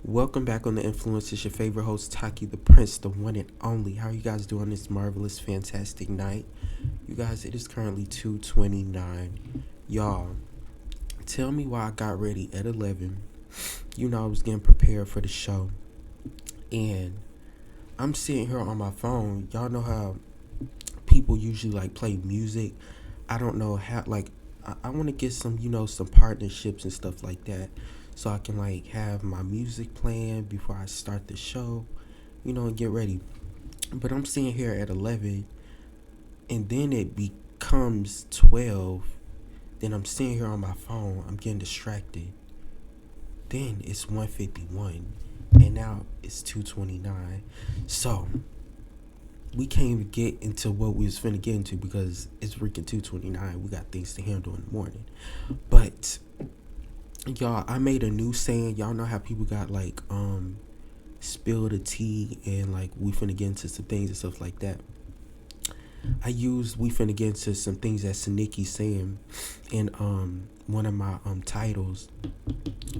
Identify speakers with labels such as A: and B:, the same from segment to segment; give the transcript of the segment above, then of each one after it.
A: Welcome back on The Influence. It's your favorite host, TAQI.THE.PRINCE, the one and only. How are you guys doing this marvelous, fantastic night? You guys, it is currently 2:29. Y'all, tell me why I got ready at 11. I was getting prepared for the show. And I'm sitting here on my phone. Y'all know how people usually play music. I don't know how, I want to get some partnerships and stuff like that. So I can have my music playing before I start the show, and get ready. But I'm sitting here at 11, and then it becomes 12. Then I'm sitting here on my phone. I'm getting distracted. Then it's 1:51, and now it's 2:29. So we can't even get into what we was finna get into because it's freaking 2:29. We got things to handle in the morning. But y'all, I made a new saying. Y'all know how people got spill the tea and we finna get into some things and stuff like that. I used we finna get into some things that Saniki's saying in one of my titles.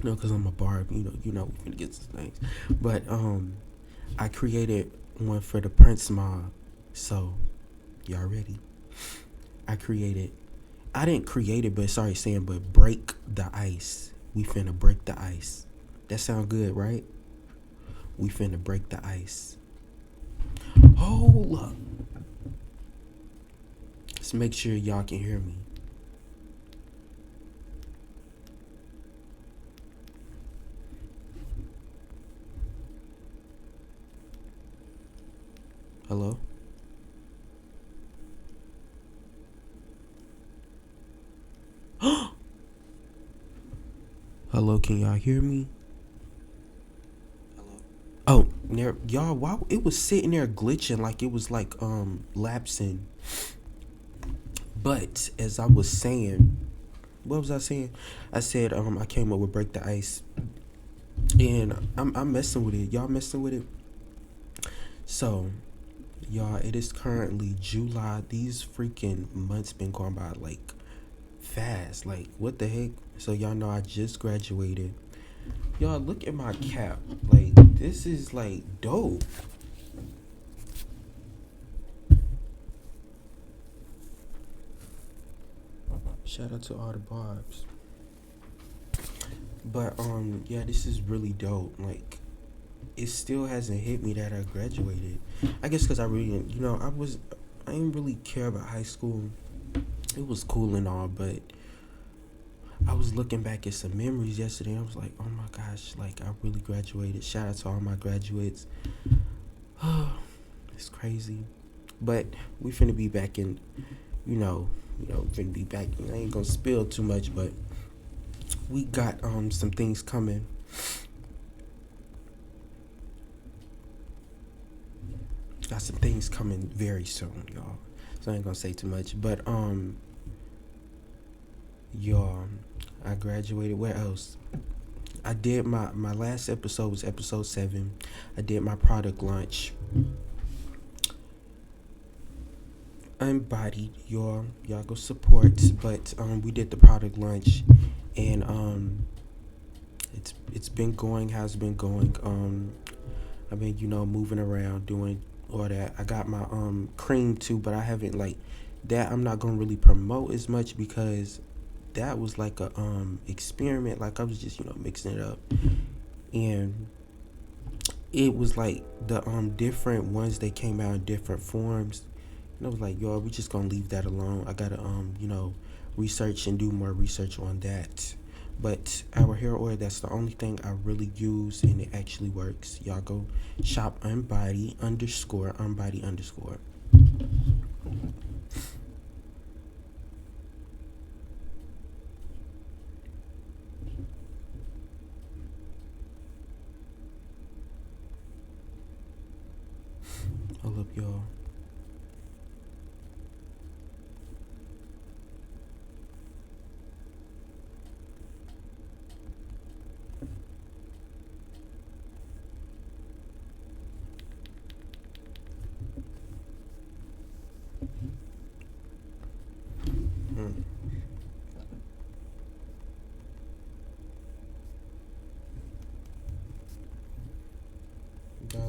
A: Because I'm a barb, we finna get some things. But I created one for the Prince mob. So y'all ready? I didn't create it, but sorry saying, but break the ice. We finna break the ice. That sound good, right? We finna break the ice. Hold up. Let's make sure y'all can hear me. Hello? Hello, can y'all hear me? Oh, y'all, wow, it was sitting there glitching like it was lapsing. But as I was saying, what was I saying? I said I came up with break the ice, and I'm messing with it. Y'all messing with it. So, y'all, it is currently July. These freaking months been going by fast. What the heck? So y'all know I just graduated. Y'all look at my cap. This is dope. Shout out to all the barbs. But yeah, this is really dope. It still hasn't hit me that I graduated. I guess because I really, I didn't really care about high school. It was cool and all, but I was looking back at some memories yesterday. I was like, oh my gosh, I really graduated. Shout out to all my graduates. It's crazy. But we finna be back in, finna be back. I ain't gonna spill too much, but we got some things coming. Got some things coming very soon, y'all. So I ain't gonna say too much. But y'all, I graduated. Where else? I did my last episode was episode 7. I did my product launch. Embodied, y'all go support. But we did the product launch, and it's been going. How's it been going? I've been moving around doing all that. I got my cream too, but I haven't that. I'm not gonna really promote as much because that was a experiment. I was just mixing it up, and it was the different ones. They came out in different forms, and I was like, yo, we just gonna leave that alone. I gotta research and do more research on that. But our hair oil, that's the only thing I really use, and it actually works. Y'all go shop unbody_. I love y'all. Mm.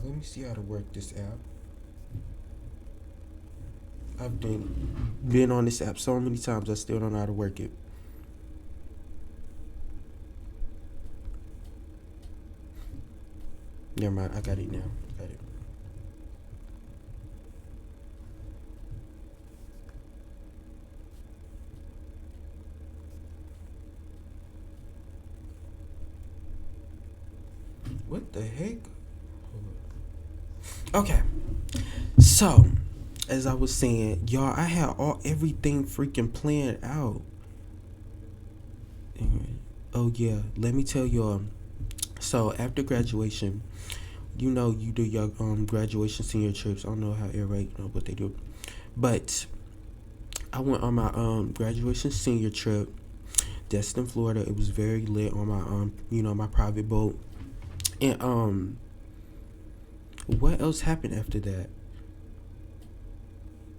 A: Let me see how to work this app. I've been on this app so many times, I still don't know how to work it. Never mind, I got it now. I got it. What the heck? Okay, so as I was saying, y'all, I had everything freaking planned out. Oh yeah, let me tell y'all. So after graduation, you do your graduation senior trips. I don't know how everybody what they do, but I went on my graduation senior trip, Destin, Florida. It was very lit on my my private boat. And what else happened after that?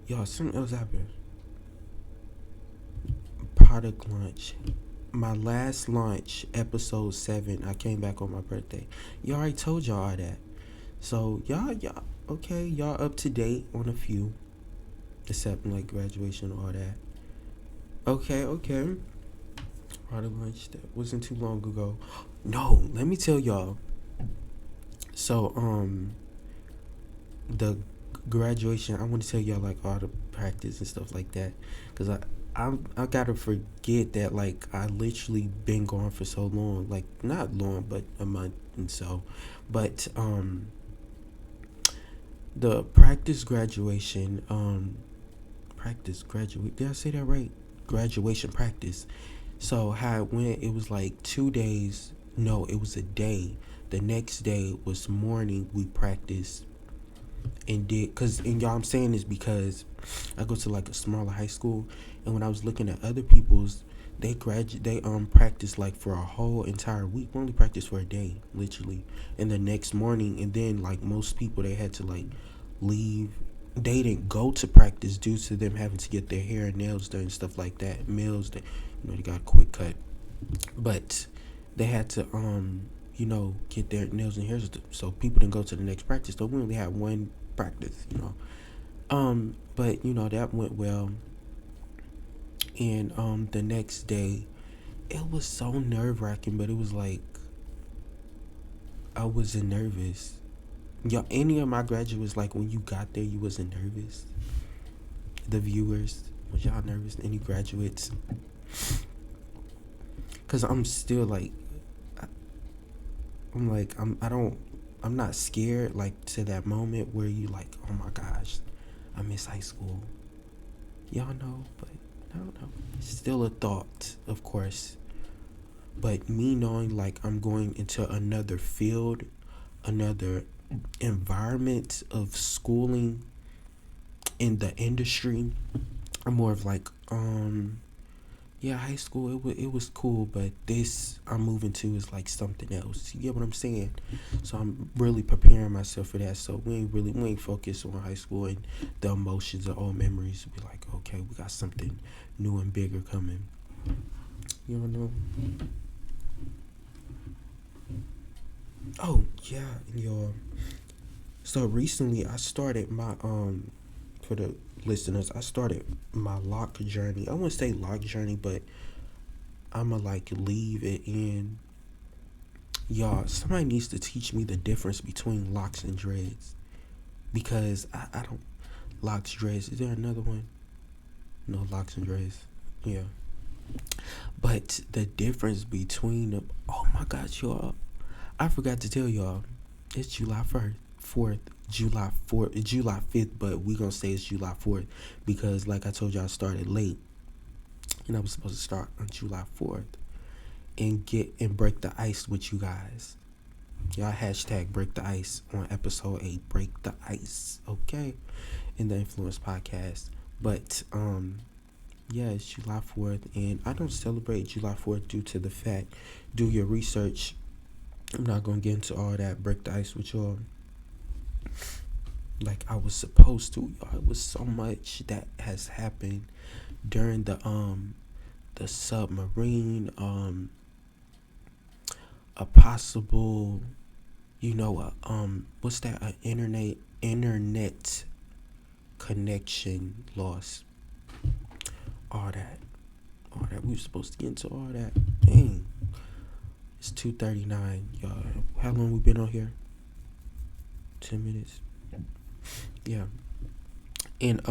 A: Y'all, something else happened. Product launch. My last launch, episode 7. I came back on my birthday. Y'all already told y'all all that. So y'all okay, y'all up to date on a few, except like graduation and all that. Okay. Product launch that wasn't too long ago. No, let me tell y'all. So the graduation, I want to tell y'all like all the practice and stuff like that, cause I gotta forget that like I literally been gone for so long, like not long but a month and so, but the practice graduation practice graduate, did I say that right? Graduation practice. So how it went, it was like 2 days. No, it was a day. The next day was morning. We practiced and did, cause and y'all, I'm saying this because I go to like a smaller high school, and when I was looking at other people's, they practice like for a whole entire week. We only practice for a day, literally, and the next morning, and then like most people, they had to like leave. They didn't go to practice due to them having to get their hair and nails done and stuff like that. Meals that they got a quick cut, but they had to get their nails and hairs done. So people didn't go to the next practice. So we only had one practice. But that went well, and the next day it was so nerve wracking, but it was like I wasn't nervous. Y'all, any of my graduates, like when you got there, you wasn't nervous. The viewers, was y'all nervous? Any graduates? Cause I'm still like, I'm like, I'm not scared like to that moment where you like, oh my gosh, I miss high school. Y'all know, but I don't know. Still a thought, of course. But me knowing like I'm going into another field, another environment of schooling in the industry, I'm more of like, yeah, high school it was cool, but this I'm moving to is like something else. You get what I'm saying? So I'm really preparing myself for that. So we ain't focused on high school and the emotions or old memories. We like, okay, we got something new and bigger coming. You know? Oh yeah, y'all. So recently I started my for the listeners, I started my lock journey. I wouldn't say lock journey, but I'ma like leave it in. Y'all, somebody needs to teach me the difference between locks and dreads, because I don't locks dreads. Is there another one? No, locks and dreads. Yeah, but the difference between them. Oh my gosh, y'all! I forgot to tell y'all. It's July 1st, 4th, July 4th, July 5th, but we gonna say it's July 4th because, like I told y'all, I started late, and I was supposed to start on July 4th and get and break the ice with you guys. Y'all hashtag break the ice on episode 8. Break the ice, okay? In the Influence podcast. But yeah, it's July 4th, and I don't celebrate July 4th due to the fact. Do your research. I'm not gonna get into all that. Break the ice with y'all like I was supposed to. Y'all, it was so much that has happened during the submarine, a possible what's that? Internet connection loss. All that, all that. We were supposed to get into all that. Dang, it's 2:39, y'all. How long we been on here? 10 minutes. Yeah. And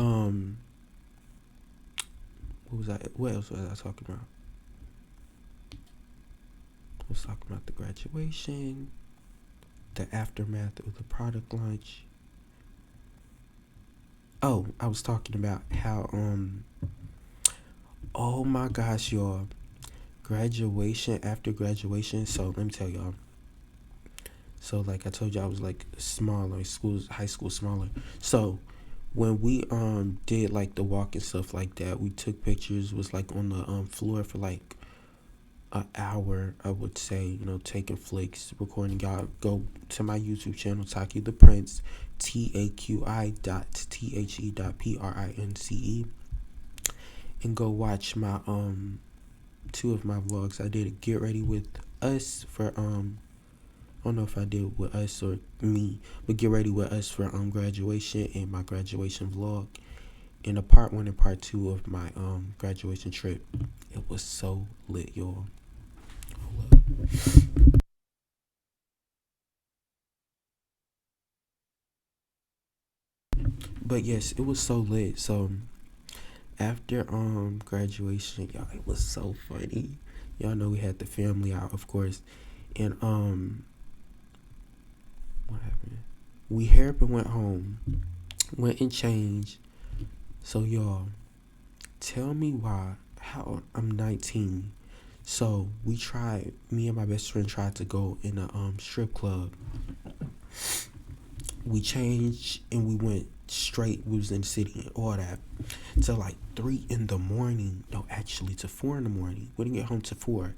A: what was I? What else was I talking about? I was talking about the graduation, the aftermath of the product launch. Oh, I was talking about how oh my gosh, y'all. Graduation after graduation. So let me tell y'all. So like I told you, I was like smaller, high school smaller. So when we did like the walk and stuff like that, we took pictures, was like on the floor for like an hour, I would say, taking flicks, recording. Y'all go to my YouTube channel, TAQI.THE.PRINCE, TAQI.THE.PRINCE, and go watch my two of my vlogs. I did a get ready with us for I don't know if I did with us or me, but get ready with us for graduation and my graduation vlog, and a part 1 and part 2 of my graduation trip. It was so lit, y'all. But yes, it was so lit. So after graduation, y'all, it was so funny. Y'all know we had the family out, of course, and what happened? We hair up and went home, went and changed. So y'all, tell me why? How I'm 19. So me and my best friend tried to go in a strip club. We changed and we went straight. We was in the city and all that till like 3 in the morning. No, actually to 4 in the morning. We didn't get home to 4.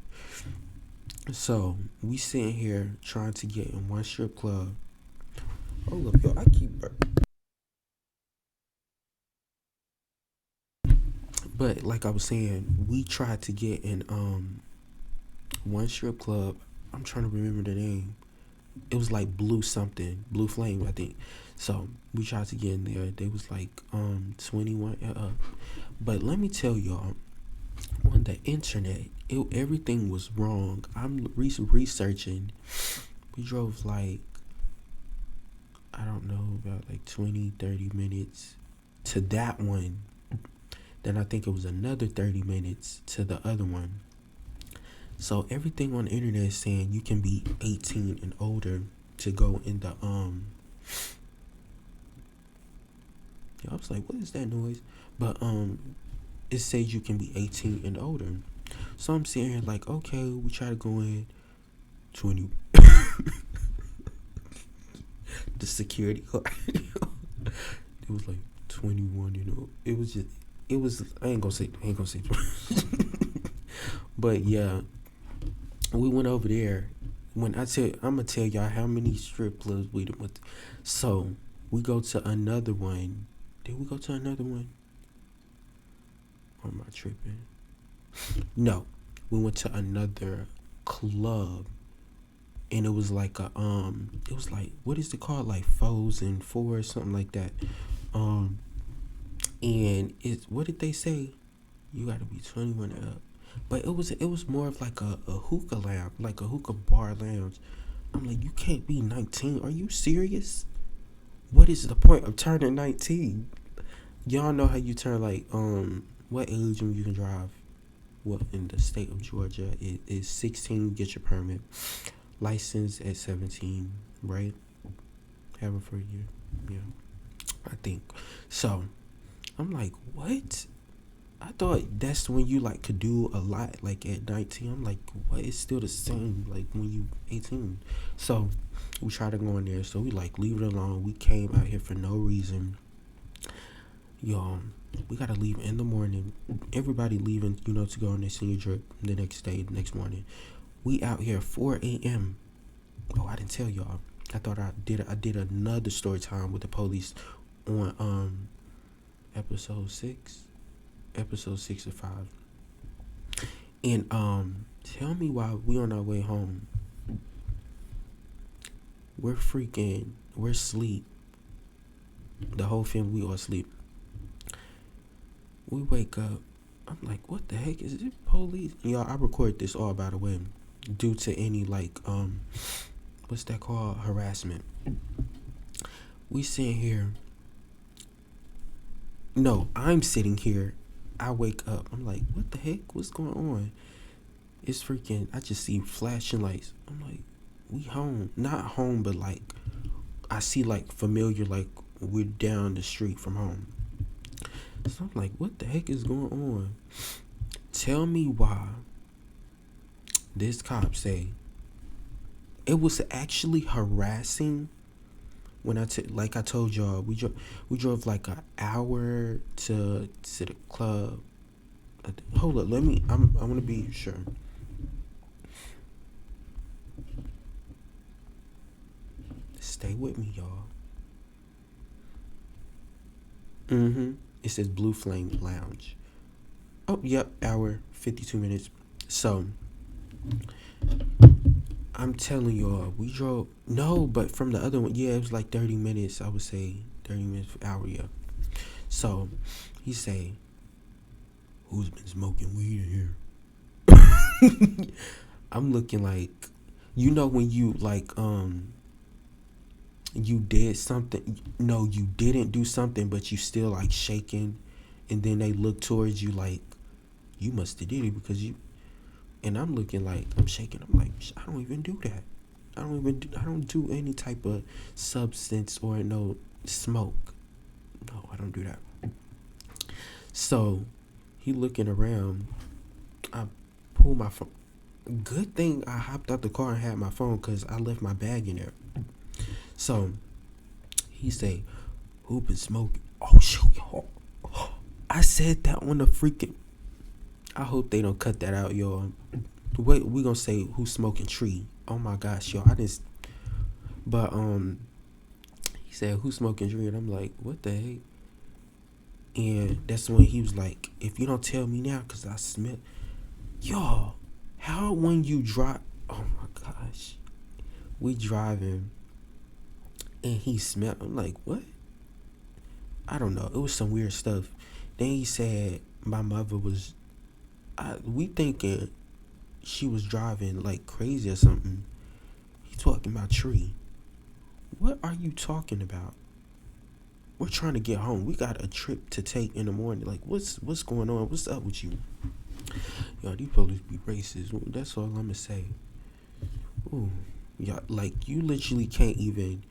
A: So we sitting here trying to get in one strip club. Hold up, yo, I keep burping. But like I was saying, we tried to get in one strip club. I'm trying to remember the name. It was like Blue something, Blue Flame, I think. So we tried to get in there. They was like 21 and up. But let me tell y'all, on the internet, everything was wrong. I'm researching. We drove like, I don't know, about like 20, 30 minutes to that one. Then I think it was another 30 minutes to the other one. So everything on the internet is saying you can be 18 and older to go in the I was like, what is that noise? But it says you can be 18 and older. So I'm sitting here like, okay, we try to go in 20. The security guard. It was like 21, It was just, it was, I ain't gonna say. But yeah, we went over there. I'm gonna tell y'all how many strip clubs we done went. So we go to another one. Did we go to another one? Or am I tripping? No, we went to another club, and it was like it was like, what is it called? Like foes and fours, something like that. Um, and what did they say? You got to be 21 and up. But it was more of like a hookah lounge, like a hookah bar lounge. I'm like, you can't be 19. Are you serious? What is the point of turning 19? Y'all know how you turn like what age when you can drive? Well, in the state of Georgia, it is 16. Get your permit, license at 17, right? Have it for a year, yeah, I think. So I'm like, what? I thought that's when you like could do a lot like at 19. I'm like, what? It's still the same like when you 18. So we tried to go in there. So we like leave it alone. We came out here for no reason. Y'all, we gotta leave in the morning. Everybody leaving, to go on their senior trip the next day, the next morning. We out here 4 a.m. Oh, I didn't tell y'all. I thought I did another story time with the police on episode 6. Episode 6 of 5. And tell me why we on our way home. we're asleep. The whole family, we all asleep. We wake up. I'm like, what the heck is it? Police? Y'all, I record this all, by the way, due to any what's that called? Harassment. We sitting here. No, I'm sitting here. I wake up. I'm like, what the heck? What's going on? It's freaking. I just see flashing lights. I'm like, we home. Not home, but like, I see like familiar, like we're down the street from home. So I'm like, what the heck is going on? Tell me why this cop say it was actually harassing. When like I told y'all, we drove like an hour to the club. Hold up, I want to be sure. Stay with me, y'all. It says Blue Flame Lounge. Oh, yep, hour 52 minutes. So I'm telling y'all, we drove. No, but from the other one, yeah, it was like 30 minutes. I would say 30 minutes per hour, yeah. So he say, "Who's been smoking weed in here?" I'm looking like, when you like you did something. No, you didn't do something, but you still like shaking, and then they look towards you like you must have did it because you. And I'm looking like I'm shaking. I'm like, I don't even do that. I don't do any type of substance or no smoke. No, I don't do that. So he looking around. I pull my phone. Good thing I hopped out the car and had my phone because I left my bag in there. So he say, "Who been smoking?" Oh shoot, y'all. I said that on the freaking. I hope they don't cut that out, y'all. Wait, we gonna say who's smoking tree. Oh my gosh, y'all. I didn't. But he said who's smoking tree, and I'm like, what the heck? And that's when he was like, if you don't tell me now, cause I smell. Y'all, how when you drive? Oh my gosh, we driving, and he smelled. I'm like, what? I don't know. It was some weird stuff. Then he said my mother was. We thinking she was driving like crazy or something. He talking about tree. What are you talking about? We're trying to get home. We got a trip to take in the morning. Like, what's going on? What's up with you? Yo, these police be racist. That's all I'ma say. Ooh, y'all, like you literally can't even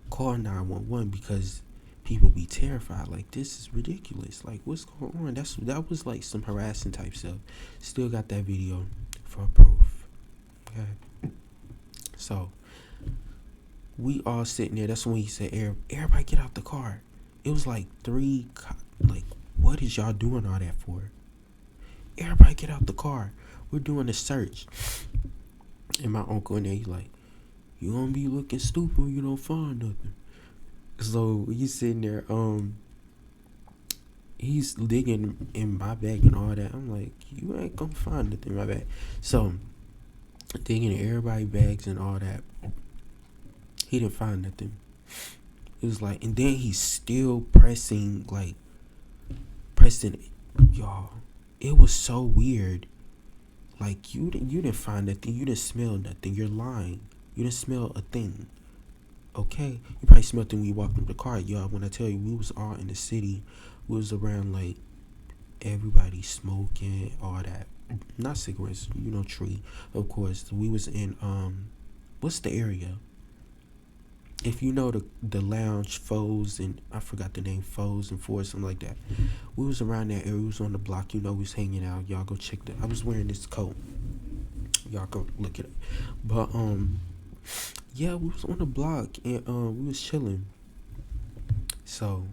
A: call 911 because people be terrified. Like, this is ridiculous. Like, what's going on? That was like some harassing type stuff. Still got that video for proof. Okay. So we all sitting there. That's when he said, "Everybody get out the car." It was like like, what is y'all doing all that for? Everybody get out the car. We're doing a search. And my uncle in there, he's like, "You gonna be looking stupid when you don't find nothing." So he's sitting there, he's digging in my bag and all that. I'm like, you ain't gonna find nothing in my bag. So digging in everybody's bags and all that. He didn't find nothing. It was like, and then he's still pressing it. Y'all, it was so weird. Like, you didn't find nothing. You didn't smell nothing. You're lying. You didn't smell a thing. Okay, you probably smelled it when you walked in the car. Y'all, when I tell you, we was all in the city. We was around like everybody smoking, all that. Not cigarettes, tree. Of course, we was in what's the area? If you know the lounge, Foes, and I forgot the name, Foes and Fours, something like that. We was around that area. We was on the block. We was hanging out. Y'all go check that. I was wearing this coat. Y'all go look it up. But yeah, we was on the block and we was chilling. So,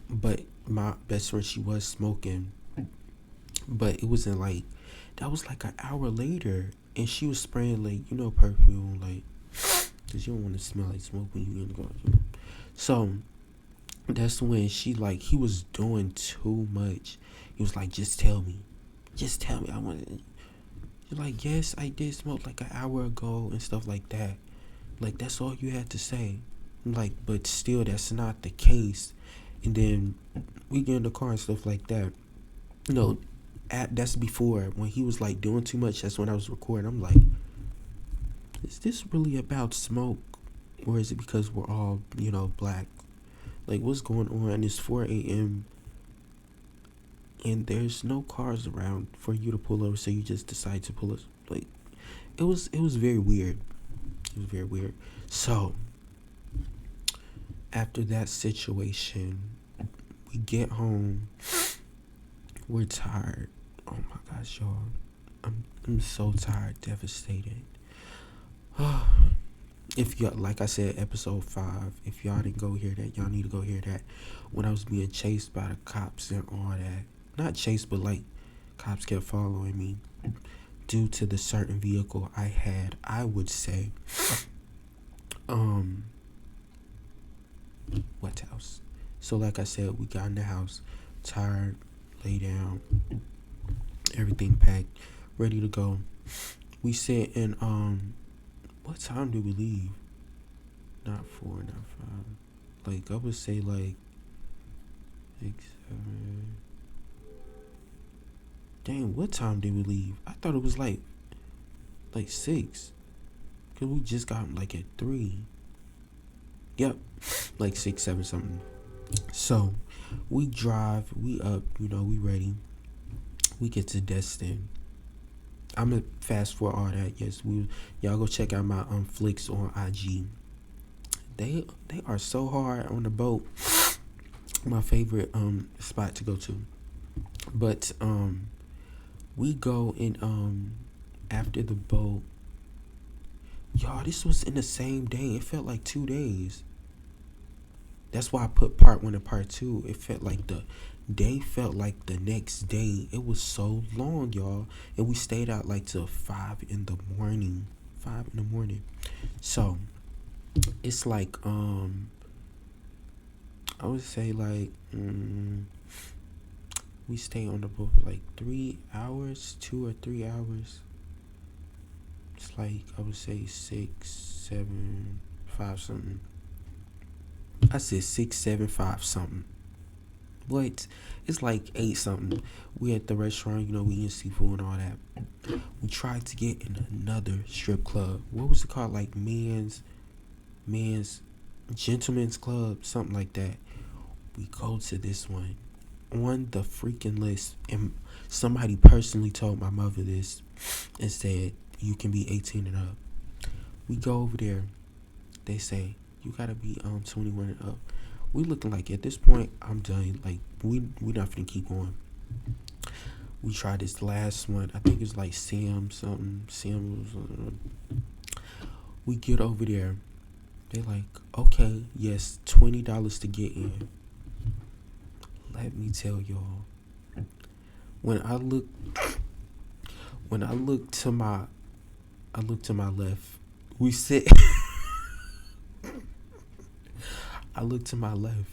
A: but my best friend, she was smoking, but it wasn't like that was like an hour later, and she was spraying like perfume, like, cause you don't want to smell like smoke when you in the car. So that's when he was doing too much. He was like, just tell me, I want it. You're like, yes, I did smoke like an hour ago and stuff like that. Like, that's all you had to say. Like, but still, that's not the case. And then we get in the car and stuff like that. You know, that's before when he was like doing too much. That's when I was recording. I'm like, is this really about smoke, or is it because we're all black? Like, what's going on? It's 4 a.m. and there's no cars around for you to pull over, so you just decide to pull us. Like, it was very weird. It was very weird. So after that situation, we get home. We're tired. Oh my gosh, y'all. I'm so tired, devastated. If y'all, like I said, episode 5, if y'all didn't go hear that, y'all need to go hear that. When I was being chased by the cops and all that. Not chased, but like cops kept following me due to the certain vehicle I had. I would say, what house? So like I said, we got in the house, tired, lay down, everything packed, ready to go. We sit in what time did we leave? Not 4, not 5. Like, I would say like 6, 7. Dang, what time did we leave? I thought it was like 6. Cause we just got like at 3. Yep, like 6, 7 something. So we drive, we up, we ready. We get to Destin. I'm gonna fast forward all that. Yes, y'all go check out my flicks on IG. They are so hard on the boat. My favorite spot to go to. But we go and after the boat, y'all, this was in the same day. It felt like 2 days. That's why I put part 1 and part 2. It felt like the day felt like the next day. It was so long, y'all. And we stayed out like till 5 in the morning. 5 in the morning. So it's like I would say like we stay on the boat for like 3 hours, 2 or 3 hours. It's like I would say 6, 7, 5 something. I said 6, 7, 5 something. But it's like 8 something. We at the restaurant, we eating seafood and all that. We tried to get in another strip club. What was it called? Like men's gentleman's club, something like that. We go to this one on the freaking list, and somebody personally told my mother this and said you can be 18 and up. We go over there. They say you gotta be 21 and up. We looking like at this point I'm done. Like we not finna keep going. We tried this last one. I think it's like Sam something. We get over there. They like, okay, yes, $20 to get in. Let me tell y'all. When I look to my left. We sit. I look to my left.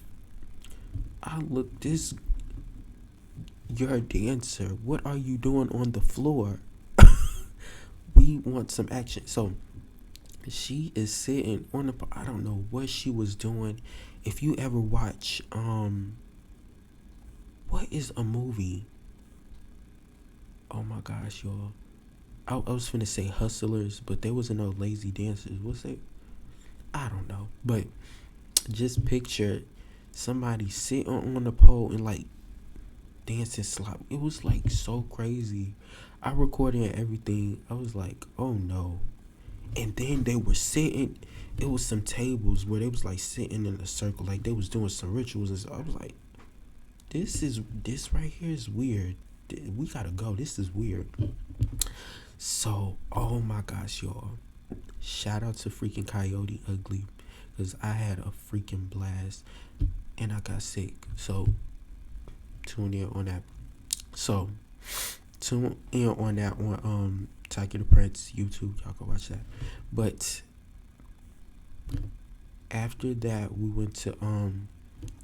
A: You're a dancer. What are you doing on the floor? We want some action. So she is sitting on the. I don't know what she was doing. If you ever watch, what is a movie? Oh my gosh, y'all. I was finna say Hustlers, but there wasn't no Lazy Dancers. What's it? I don't know. But just picture somebody sitting on the pole and like dancing slop. It was like so crazy. I recorded everything. I was like, oh no. And then they were sitting. It was some tables where they was like sitting in a circle, like they was doing some rituals and stuff. I was like, this right here is weird. We gotta go. This is weird. So, oh my gosh, y'all. Shout out to freaking Coyote Ugly, because I had a freaking blast and I got sick. So, tune in on that. So, tune in on that on TAQI.THE.PRINCE YouTube. Y'all go watch that. But after that, we went to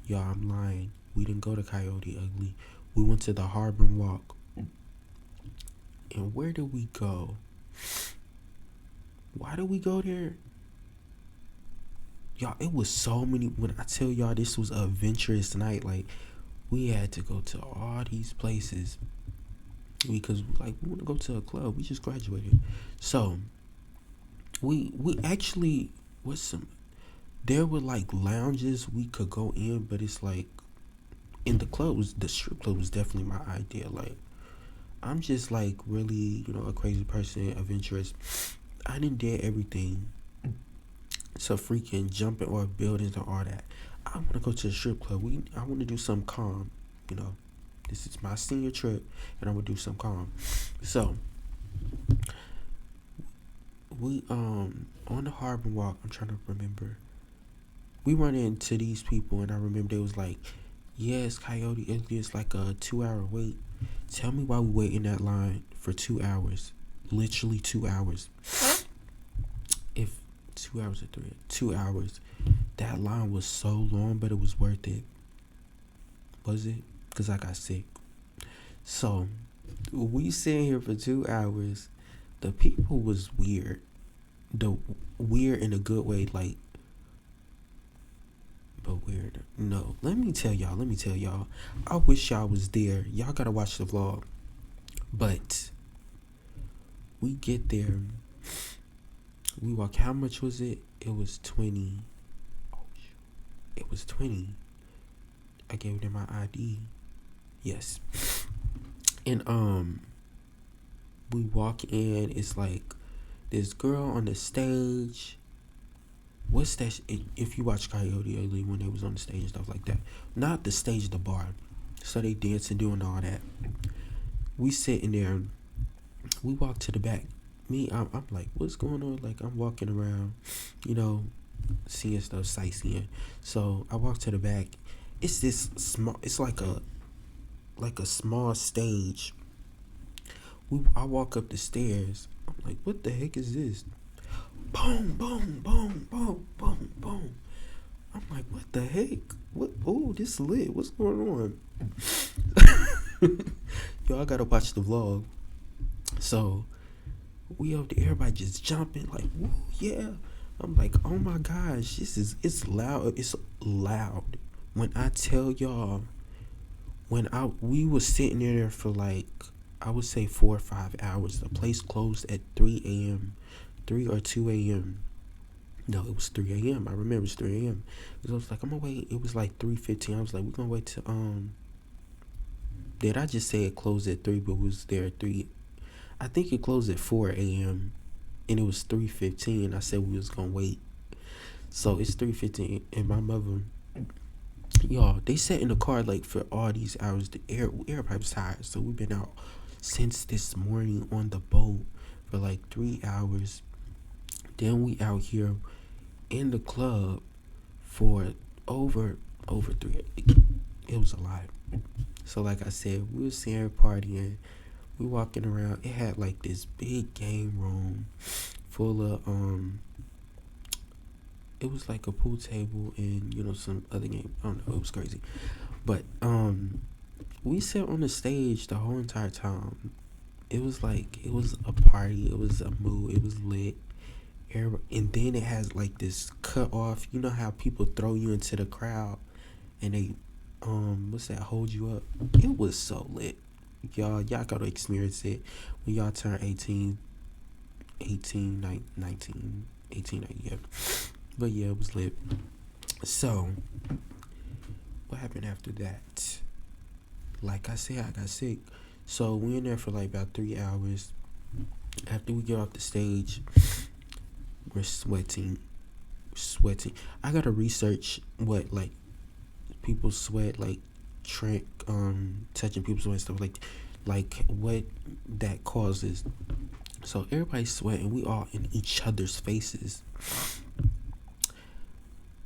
A: y'all, I'm lying. We didn't go to Coyote Ugly. We went to the Harbor Walk. And where did we go? Why did we go there? Y'all, it was so many. When I tell y'all this was an adventurous night, like we had to go to all these places because like we want to go to a club. We just graduated, so we actually was some. There were like lounges we could go in, but it's like in the strip club was definitely my idea. Like I'm just like really a crazy person, adventurous. I didn't dare everything. So freaking jumping or buildings and all that. I want to go to the strip club. I want to do some calm. You know, this is my senior trip, and I want to do some calm. So we on the Harbor Walk. I'm trying to remember. We run into these people, and I remember they was like, "Yes, Coyote, it's like a 2 hour wait." Tell me why we wait in that line for 2 hours, literally 2 hours. If 2 hours or 2 hours, that line was so long, but it was worth it. Was it? Because I got sick. So we sitting here for 2 hours. The people was weird. The weird in a good way, like, but weird. No, let me tell y'all. I wish y'all was there. Y'all gotta watch the vlog. But we get there. We walk. How much was it? It was 20. Oh, it was 20. I gave them my ID. Yes. And we walk in. It's like this girl on the stage. What's that? If you watch Coyote early when they was on the stage and stuff like that, not the stage, the bar. So they dancing, doing all that. We sitting there. We walk to the back. I'm like, what's going on? Like I'm walking around, seeing stuff, sightseeing. So I walk to the back. It's this small. It's like a small stage. I walk up the stairs. I'm like, what the heck is this? Boom, boom, boom, boom, boom, boom. I'm like, what the heck? What? Oh, this lit. What's going on? Y'all gotta watch the vlog. So we up there, everybody just jumping like, woo, yeah. I'm like, oh my gosh, it's loud. It's loud. When I tell y'all, we was sitting there for like, I would say 4 or 5 hours. The place closed at 3 a.m. 3 or 2 a.m. No, it was 3 a.m. I remember it was 3 a.m. So I was like, I'm gonna wait. It was like 3:15. I was like, we're gonna wait till did I just say it closed at 3, but was there at 3? I think it closed at 4 a.m. and it was 3:15. I said we was gonna wait. So it's 3:15 and my mother, y'all, they sat in the car like for all these hours. The everybody was tired. So we've been out since this morning on the boat for like 3 hours. Then we out here in the club for over 3. It was a lot. So like I said, we was sitting partying. We walking around. It had like this big game room full of it was like a pool table and some other game. I don't know. It was crazy. But we sat on the stage the whole entire time. It was a party. It was a mood. It was lit. And then it has like this cut off. You know how people throw you into the crowd and they what's that, hold you up? It was so lit. Y'all gotta experience it when y'all turn 18, 19, 18, yeah. But yeah, it was lit. So what happened after that? Like I said, I got sick. So we in there for like about 3 hours. After we get off the stage, we're sweating. I gotta research what like people sweat, like touching people's sweat and stuff like what that causes. So everybody's sweating. We all in each other's faces.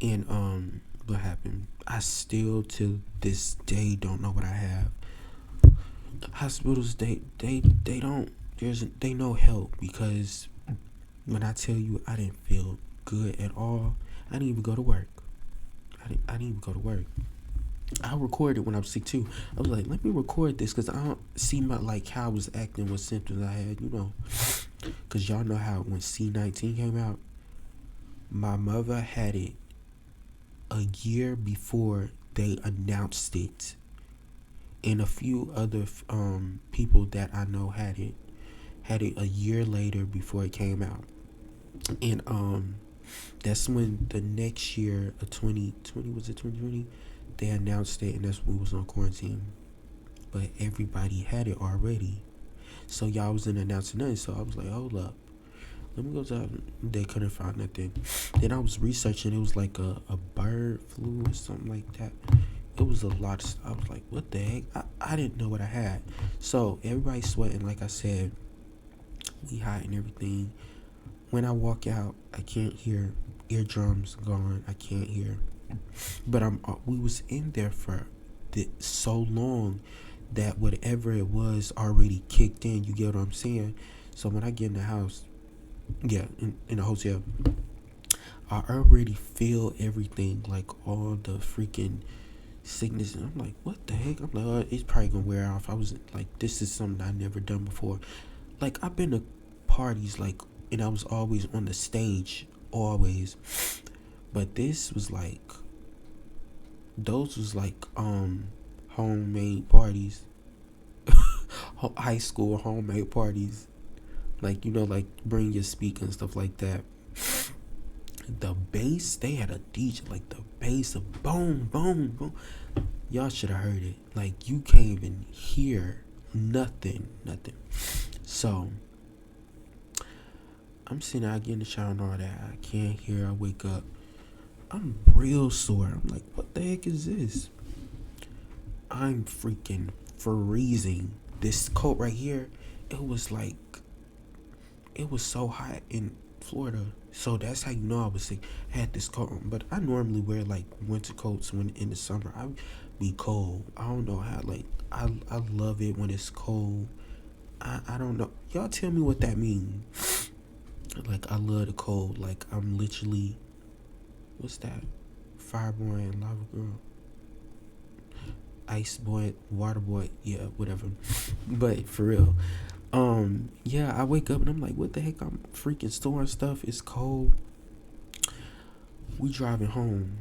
A: And what happened? I still to this day don't know what I have. Hospitals they don't they no help, because when I tell you I didn't feel good at all, I didn't even go to work. I didn't even go to work. I recorded when I was sick too. I was like, let me record this because I don't see how I was acting, what symptoms I had, because y'all know how when C-19 came out, my mother had it a year before they announced it, and a few other people that I know had it a year later before it came out, and that's when the next year of 2020, was it 2020? They announced it, and that's when we was on quarantine. But everybody had it already, so y'all wasn't announcing nothing. So I was like, hold up, let me go to. They couldn't find nothing. Then I was researching. It was like a bird flu or something like that. It was a lot of stuff. I was like, what the heck? I didn't know what I had. So everybody's sweating. Like I said, we hot and everything. When I walk out, I can't hear. Eardrums gone. I can't hear. But we was in there for so long that whatever it was already kicked in. You get what I'm saying? So when I get in the house, yeah, in the hotel, I already feel everything, like all the freaking sickness. And I'm like, what the heck? I'm like, oh, it's probably gonna wear off. I was like, this is something I never done before. Like, I've been to parties, like, and I was always on the stage, always. But this was like, those was like homemade parties, high school homemade parties. Like, like bring your speaker and stuff like that. The bass, they had a DJ, like the bass of boom, boom, boom. Y'all should have heard it. Like, you can't even hear nothing. So I'm sitting out getting the shower and all that. I can't hear. I wake up. I'm real sore. I'm like, what the heck is this? I'm freaking freezing. This coat right here, it was like, it was so hot in Florida. So that's how you know I was sick. I had this coat on, but I normally wear like winter coats when in the summer. I be cold. I don't know how. Like, I love it when it's cold. I don't know. Y'all tell me what that means. Like, I love the cold. Like, I'm literally, what's that? Fireboy and lava girl. Ice boy, water boy, yeah, whatever. But for real, yeah, I wake up and I'm like, what the heck? I'm freaking storing stuff. It's cold. We driving home.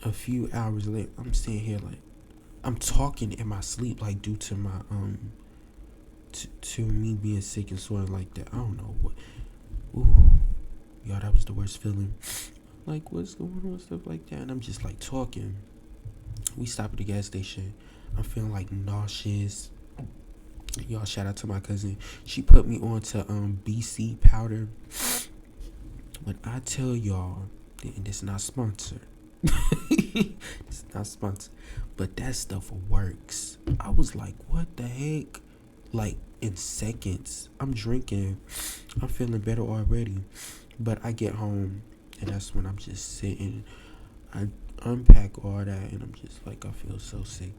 A: A few hours later, I'm sitting here like, I'm talking in my sleep, like, due to my to me being sick and sort of like that. I don't know what. Ooh, y'all, that was the worst feeling. Like, what's going on, stuff like that, and I'm just like talking. We stop at the gas station. I'm feeling like nauseous. Y'all, shout out to my cousin. She put me on to BC powder. When I tell y'all, and it's not sponsored. It's not sponsored. But that stuff works. I was like, what the heck? Like, in seconds. I'm drinking. I'm feeling better already. But I get home, and that's when I'm just sitting. I unpack all that, and I'm just like, I feel so sick.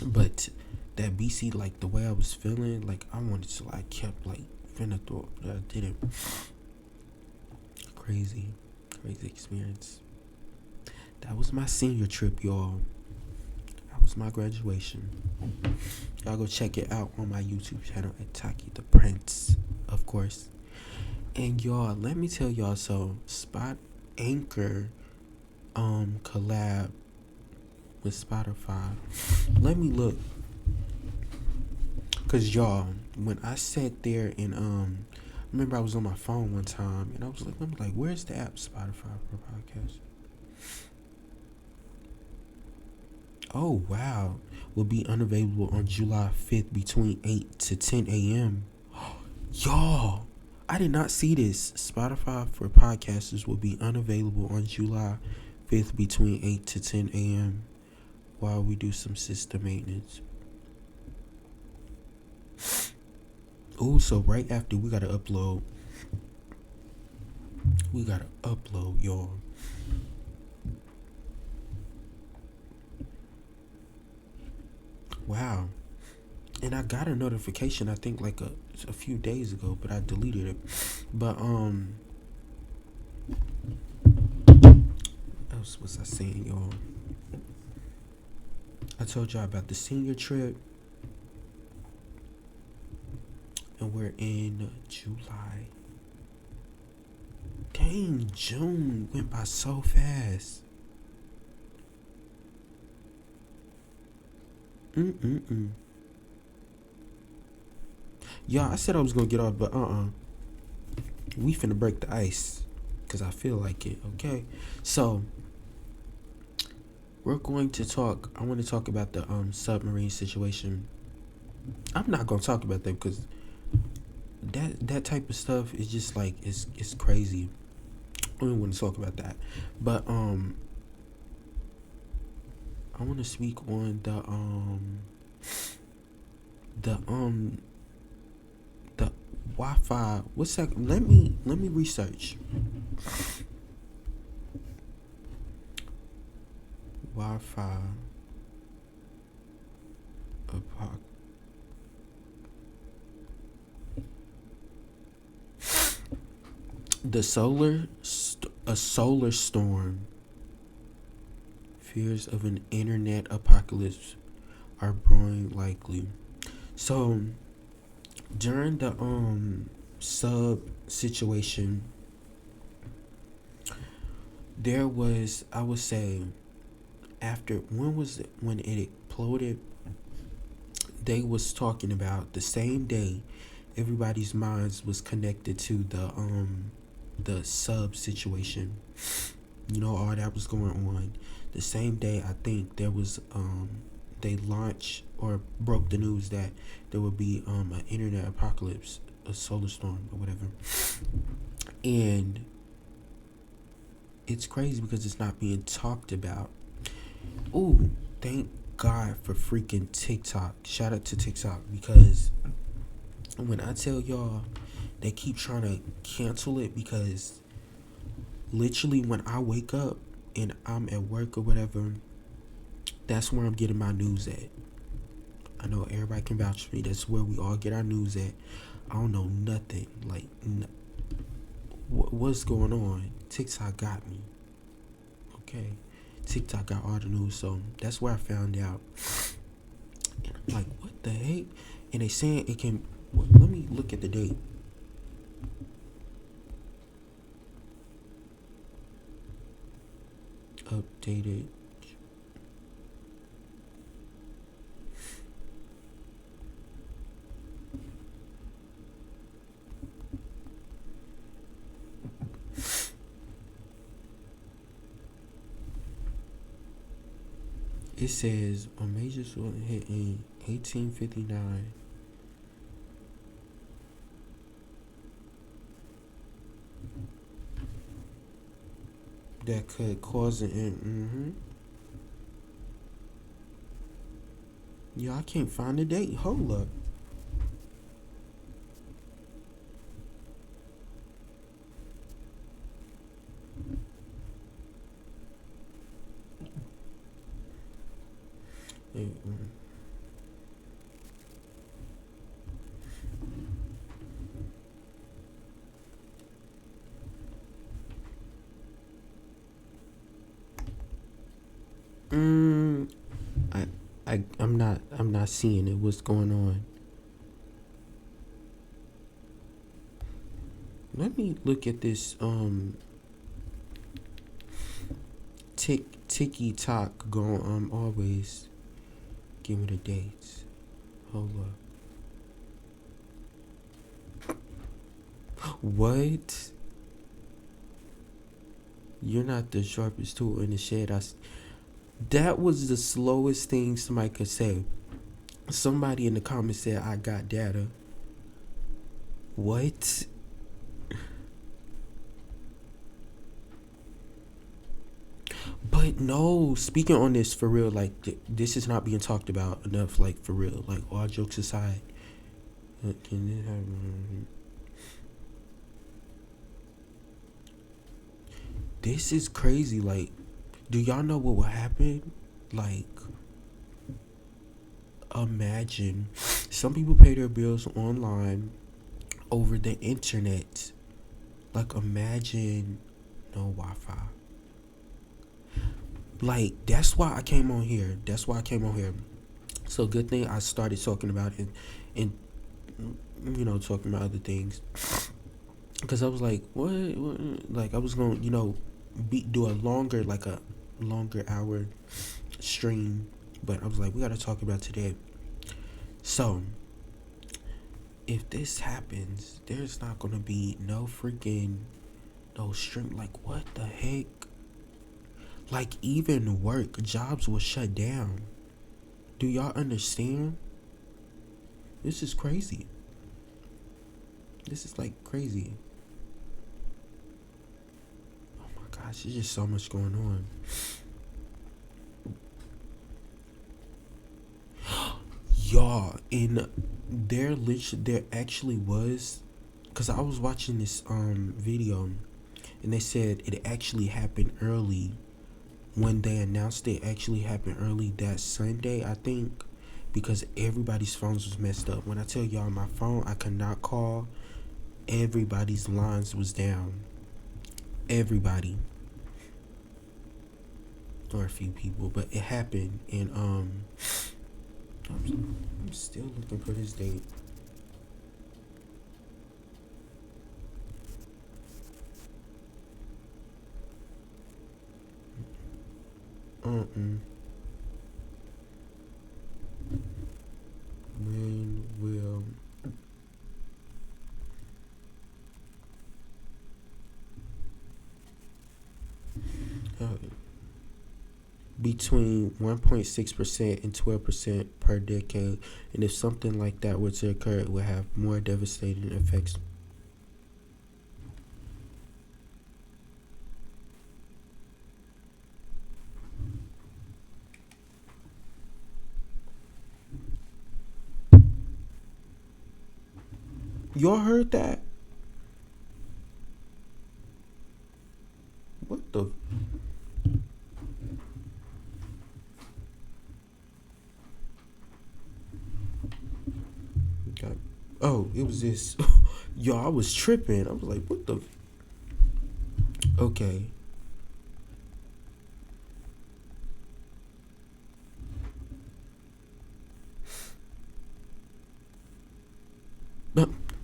A: But that BC, like, the way I was feeling, like, I wanted to, like, kept like finna throw up, but I didn't. Crazy experience. That was my senior trip, y'all. That was my graduation. Y'all go check it out on my YouTube channel at TAQI.THE.PRINCE, of course. And y'all, let me tell y'all, so Spot Anchor collab with Spotify. Let me look. Cause y'all, when I sat there and remember I was on my phone one time and I'm like, where's the app Spotify for podcast? Oh wow. Will be unavailable on July 5th between 8 to 10 a.m. Y'all, I did not see this. Spotify for podcasters will be unavailable on July 5th between 8 to 10 a.m. while we do some system maintenance. Oh, so right after we gotta upload. Y'all. Wow. And I got a notification, I think like a few days ago, but I deleted it. But what else was I saying, y'all? I told y'all about the senior trip. And we're in July. Dang, June went by so fast. Mm-mm-mm. Yeah, I said I was gonna get off, but we finna break the ice, cause I feel like it. Okay, so we're going to talk. I want to talk about the submarine situation. I'm not gonna talk about that because that type of stuff is just like it's crazy. I don't want to talk about that, but I want to speak on the the Wi-Fi. What's that? Let me research Wi-Fi. Apoc- a solar storm. Fears of an internet apocalypse are growing likely. So during the sub situation, there was, I would say, after, when was it when it exploded? They was talking about the same day everybody's minds was connected to the sub situation. You know, all that was going on. The same day, I think there was they launched or broke the news that there would be an internet apocalypse, a solar storm or whatever. And it's crazy because it's not being talked about. Ooh, thank God for freaking TikTok. Shout out to TikTok, because when I tell y'all, they keep trying to cancel it, because literally when I wake up and I'm at work or whatever, that's where I'm getting my news at. I know everybody can vouch for me. That's where we all get our news at. I don't know nothing. Like, what's going on? TikTok got me. Okay. TikTok got all the news. So that's where I found out. And I'm like, what the heck? And they saying it can. Let me look at the date. Updated. It says a major storm hit in 1859 that could cause an end. Yeah, I can't find the date. Hold up. Mm, I, I'm not seeing it. What's going on? Let me look at this. Ticky Talk going. Always give me the dates. Hold up. What? You're not the sharpest tool in the shed. That was the slowest thing somebody could say. Somebody in the comments said, I got data. What? But no, speaking on this for real, like, this is not being talked about enough, like, for real. Like, all jokes aside. Can it have, this is crazy. Like, do y'all know what will happen? Like, imagine some people pay their bills online over the internet. Like, imagine no Wi-Fi. Like, that's why I came on here. So good thing I started talking about it, and talking about other things, because I was like, what? Like, I was gonna do a longer, like a longer hour stream, But I was like, we gotta talk about today. So if this happens, there's not gonna be no freaking no stream. Like, what the heck? Like, even work jobs will shut down. Do y'all understand? This is crazy. This is like crazy. Oh my gosh, there's just so much going on. Y'all, in there actually was, because I was watching this video, and they said it actually happened early. When they announced it actually happened early that Sunday, I think, because everybody's phones was messed up. When I tell y'all my phone, I could not call. Everybody's lines was down. Everybody. Or a few people, but it happened, and I'm still looking for this date. When will uh, between 1.6% and 12% per decade, and if something like that were to occur, it would have more devastating effects. Y'all heard that? What the? God. Oh, it was this. Y'all, I was tripping. I was like, what the? Okay.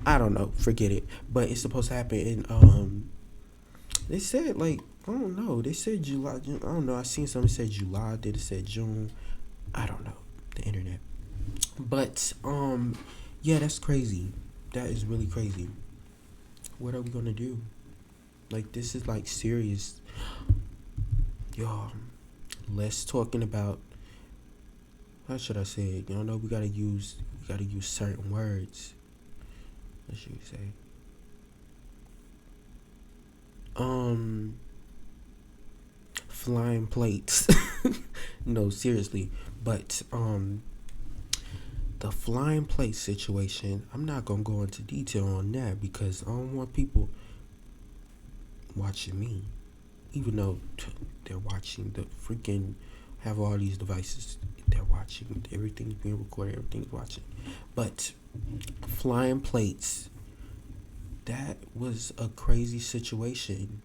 A: I don't know. Forget it. But it's supposed to happen in they said, like, I don't know. They said July. I don't know. I seen something said July. Then it said June. I don't know. The internet. But yeah, that's crazy. That is really crazy. What are we gonna do? Like, this is like serious, y'all. Let's talking about, how should I say it? Y'all know we gotta use certain words. What should we say? Flying plates. No, seriously. But the flying plate situation, I'm not gonna go into detail on that because I don't want people watching me, even though they're watching the freaking, have all these devices, they're watching, everything's being recorded, everything's watching. But flying plates, that was a crazy situation.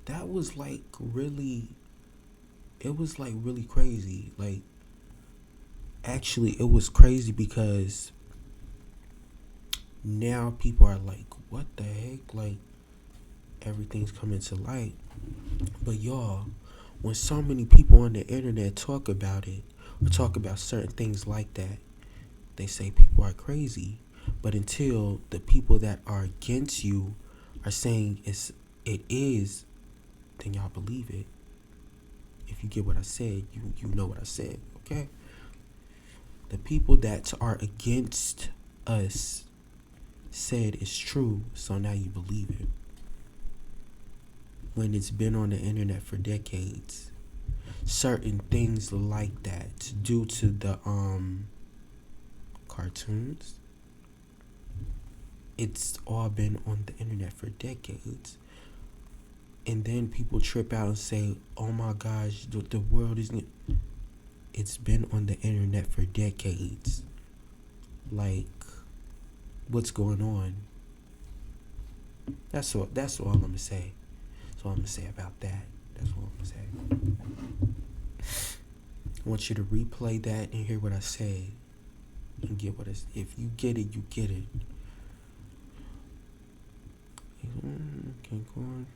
A: That was like really, it was like really crazy. Like, actually, it was crazy because now people are like, what the heck? Like, everything's coming to light. But y'all, when so many people on the internet talk about it or talk about certain things like that, they say people are crazy. But until the people that are against you are saying it is, then y'all believe it. If you get what I said, you know what I said, okay? The people that are against us said it's true, so now you believe it. When it's been on the internet for decades. Certain things like that due to the cartoons. It's all been on the internet for decades. And then people trip out and say, oh my gosh, the world isn't. It's been on the internet for decades. Like, what's going on? That's all I'm gonna say. That's all I'm gonna say about that. That's what I'm gonna say. I want you to replay that and hear what I say. And get what it's, if you get it, you get it. Okay, go on.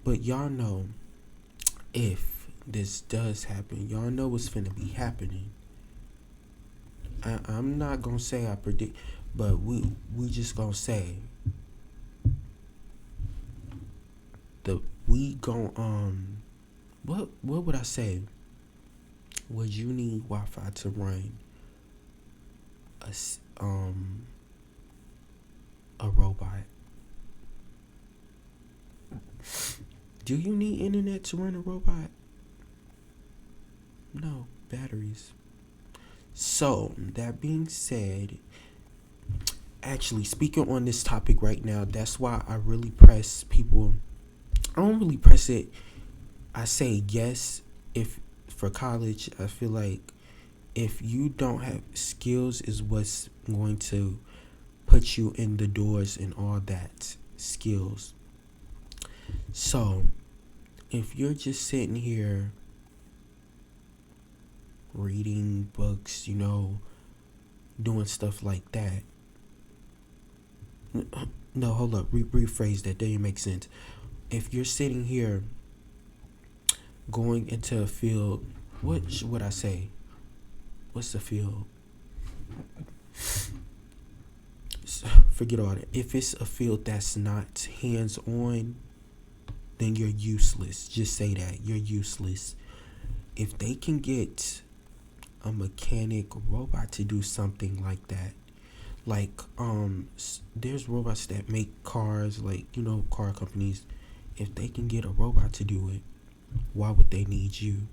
A: But y'all know, if this does happen, y'all know what's finna be happening. I'm not gonna say I predict, but we just gonna say the we gon' what would I say? Would you need Wi-Fi to run a a robot? Do you need internet to run a robot? No, batteries. So that being said, actually speaking on this topic right now, that's why I really press people. I don't really press it. I say yes if for college. I feel like if you don't have skills is what's going to put you in the doors and all that skills. So if you're just sitting here reading books, doing stuff like that. No, hold up. Rephrase that. Didn't make sense. If you're sitting here going into a field, what should I say? What's the field? Forget all that. If it's a field that's not hands-on, then you're useless. Just say that. You're useless. If they can get a mechanic robot to do something like that, like there's robots that make cars, like car companies. If they can get a robot to do it, why would they need you?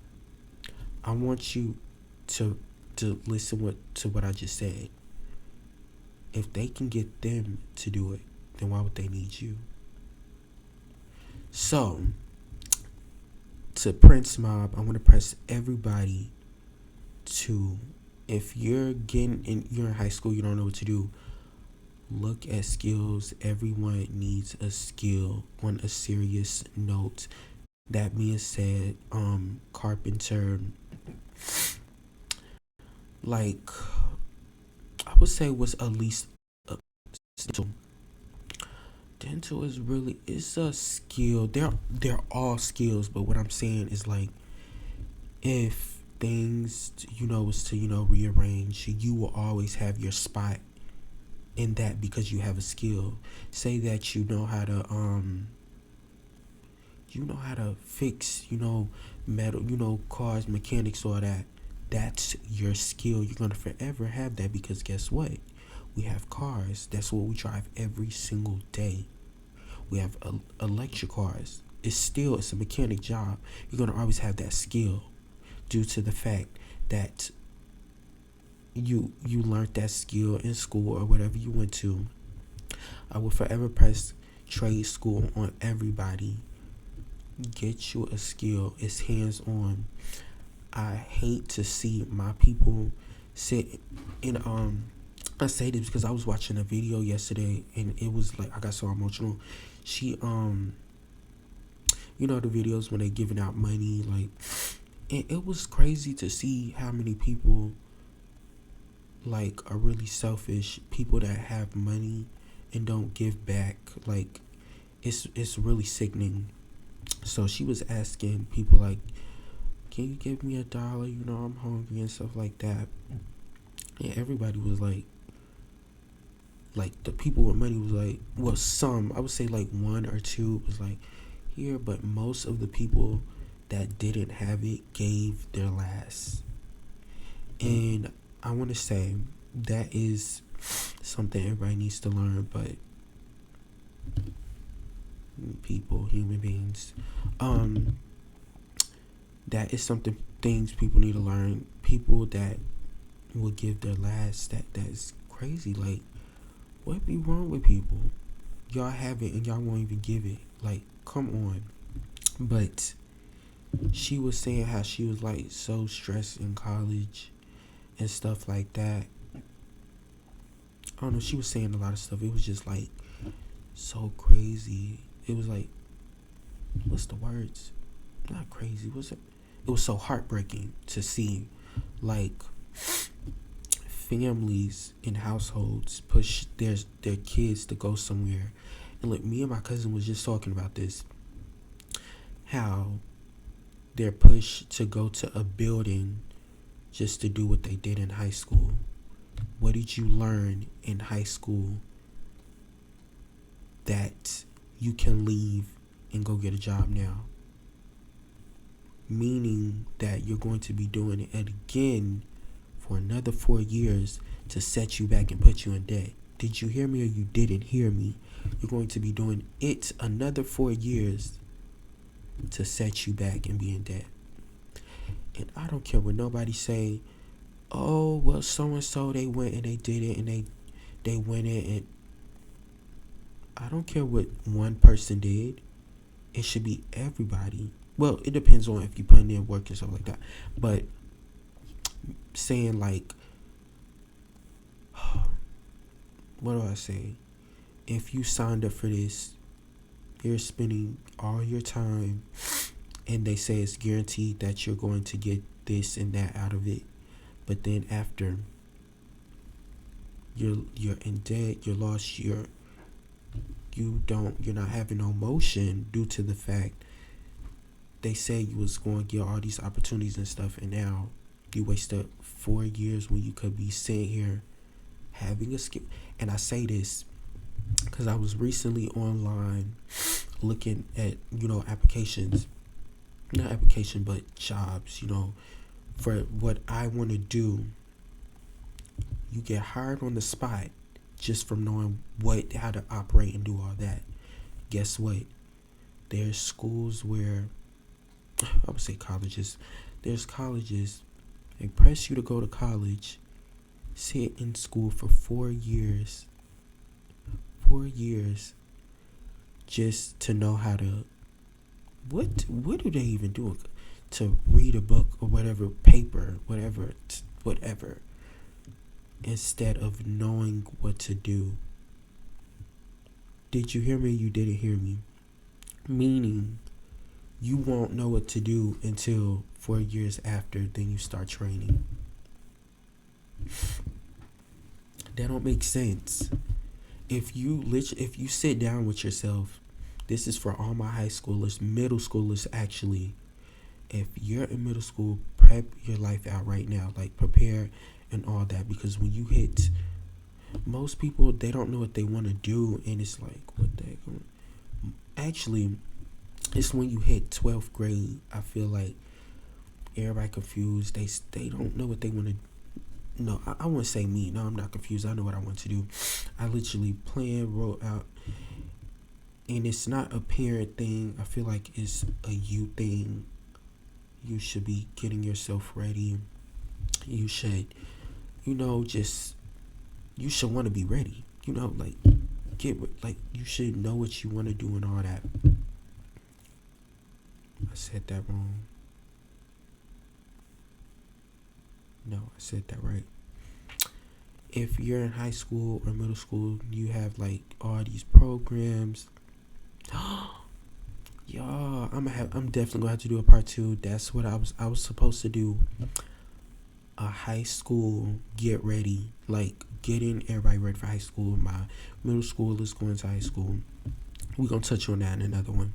A: I want you to listen to what I just said. If they can get them to do it, then why would they need you? So to Prince Mob, I want to press everybody to, if you're you're in high school, you don't know what to do, look at skills. Everyone needs a skill on a serious note. That being said, carpenter, like I would say, was at least a dental. Dental is really, it's a skill. They're all skills, but what I'm saying is, like, if things was to rearrange, you will always have your spot in that because you have a skill. Say that you know how to fix metal, cars, mechanics, all that. That's your skill. You're gonna forever have that because guess what? We have cars. That's what we drive every single day. We have electric cars. It's a mechanic job. You're gonna always have that skill due to the fact that you learned that skill in school or whatever you went to. I will forever press trade school on everybody. Get you a skill. It's hands on. I hate to see my people sit in I say this because I was watching a video yesterday and it was like I got so emotional. She the videos when they giving out money, like it was crazy to see how many people like are really selfish, people that have money and don't give back. Like it's really sickening. So she was asking people like, can you give me $1? I'm hungry and stuff like that. And everybody was like the people with money was like, well, some, I would say like one or two was like, here, but most of the people that didn't have it gave their last. And I want to say that is something everybody needs to learn, but human beings, that is things people need to learn. People that will give their last, that's crazy. Like, what be wrong with people? Y'all have it and y'all won't even give it. Like, come on. But she was saying how she was like so stressed in college and stuff like that. I don't know, she was saying a lot of stuff. It was just like so crazy. It was like, what's the words? Not crazy, was it? It was so heartbreaking to see like families in households push their kids to go somewhere. And like me and my cousin was just talking about this. how they're pushed to go to a building just to do what they did in high school. What did you learn in high school that you can leave and go get a job now? Meaning that you're going to be doing it again for another 4 years to set you back and put you in debt. Did you hear me or you didn't hear me? You're going to be doing it another 4 years to set you back and be in debt. And I don't care what nobody say, oh, well, so-and-so, they went and they did it and they went in, and I don't care what one person did. It should be everybody. Well, it depends on if you put in work and stuff like that. But saying like, what do I say? If you signed up for this, you're spending all your time, and they say it's guaranteed that you're going to get this and that out of it. But then after you're in debt, you're lost, you're not having no motion due to the fact they say you was going to get all these opportunities and stuff, and now you wasted 4 years when you could be sitting here having a skill. And I say this because I was recently online looking at, applications, not application, but jobs, for what I want to do. You get hired on the spot just from knowing how to operate and do all that. Guess what? There's schools where, I would say colleges, there's colleges, they press you to go to college, sit in school for 4 years, 4 years, just to know how to, what do they even do? To read a book or whatever, paper, whatever, instead of knowing what to do. Did you hear me? You didn't hear me. Meaning, you won't know what to do until 4 years after, then you start training. That don't make sense. If you sit down with yourself, this is for all my high schoolers, middle schoolers actually. If you're in middle school, prep your life out right now. Like, prepare and all that, because when you hit, most people, they don't know what they want to do, and it's like, what the heck? Actually, it's when you hit 12th grade, I feel like everybody confused. They don't know what they want to. No, I wouldn't say me. No, I'm not confused. I know what I want to do. I literally wrote out, and it's not a parent thing. I feel like it's a you thing. You should be getting yourself ready. You should, you should want to be ready. You should know what you want to do and all that. I said that wrong. No, I said that right. If you're in high school or middle school, you have like all these programs. Y'all, I'm definitely gonna have to do a part 2. That's what I was supposed to do. A high school get ready, like getting everybody ready for high school. My middle school is going to high school. We're gonna touch on that in another one.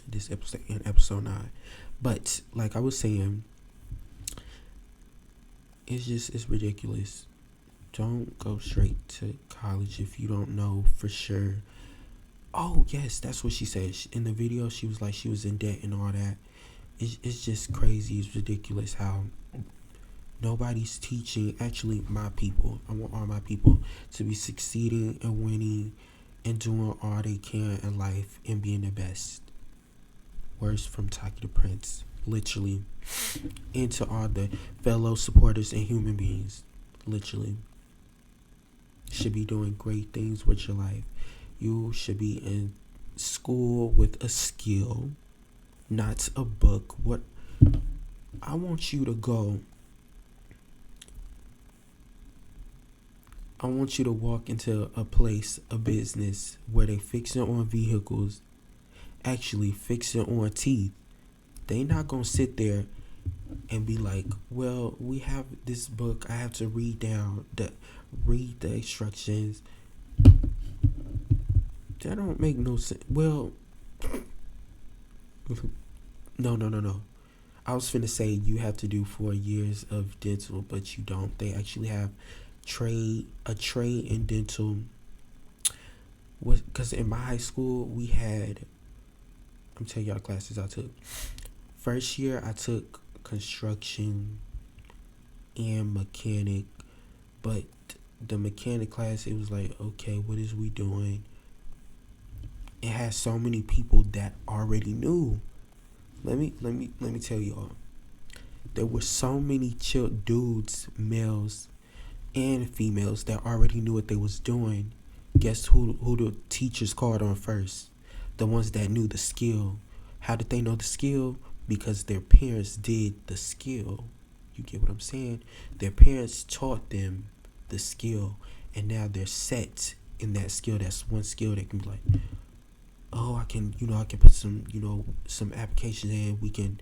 A: This episode, in episode 9. But like I was saying, it's ridiculous. Don't go straight to college if you don't know for sure. Oh yes, that's what she said in the video. She was like, she was in debt and all that. It's just crazy. It's ridiculous how nobody's teaching. Actually, my people, I want all my people to be succeeding and winning and doing all they can in life and being the best. Words from TAQI.THE.PRINCE. Literally. And to all the fellow supporters and human beings. Literally. Should be doing great things with your life. You should be in school with a skill, not a book. What I want you to go. I want you to walk into a place, a business, where they fixing on vehicles, actually fixing on teeth. They not gonna sit there and be like, well, we have this book, I have to read the instructions. That don't make no sense. Well, No, no, no, no. I was finna say you have to do 4 years of dental, but you don't. They actually have trade in dental. Because in my high school we had. I'm telling y'all classes I took. First year I took construction and mechanic, but the mechanic class it was like, okay, what is we doing? It had so many people that already knew. Let me tell y'all. There were so many dudes, males and females that already knew what they was doing. Guess who the teachers called on first? The ones that knew the skill. How did they know the skill? Because their parents did the skill. You get what I'm saying? Their parents taught them the skill, and now they're set in that skill. That's one skill that can be like, oh, I can put some applications in. We can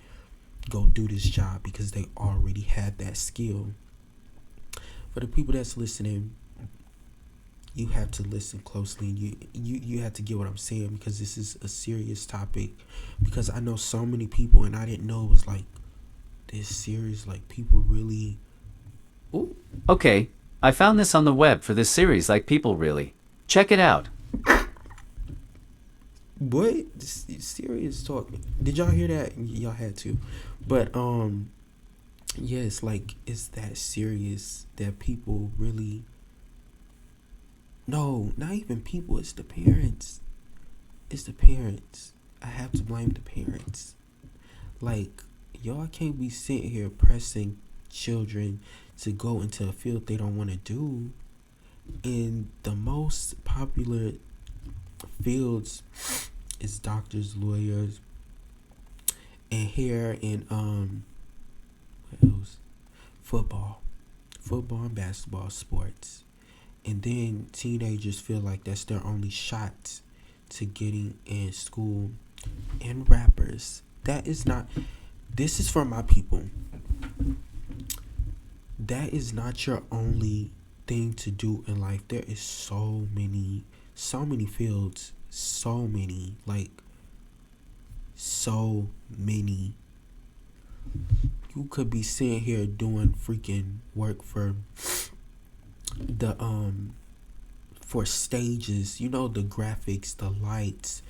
A: go do this job because they already had that skill. For the people that's listening, you have to listen closely, and you have to get what I'm saying, because this is a serious topic. Because I know so many people, and I didn't know it was like this serious. Like people really. Ooh.
B: Okay, I found this on the web for this series, like people really. Check it out.
A: What? Serious talk. Did y'all hear that? Y'all had to, but yeah, it's that serious that people really. No, not even people. It's the parents. It's the parents. I have to blame the parents. Like, y'all can't be sitting here pressing children to go into a field they don't want to do. And the most popular fields is doctors, lawyers, and hair, and what else? Football and basketball, sports. And then teenagers feel like that's their only shot to getting in school. And rappers. That is not. This is for my people. That is not your only thing to do in life. There is so many fields. So many. Like, so many. You could be sitting here doing freaking work for the for stages, the graphics, the lights,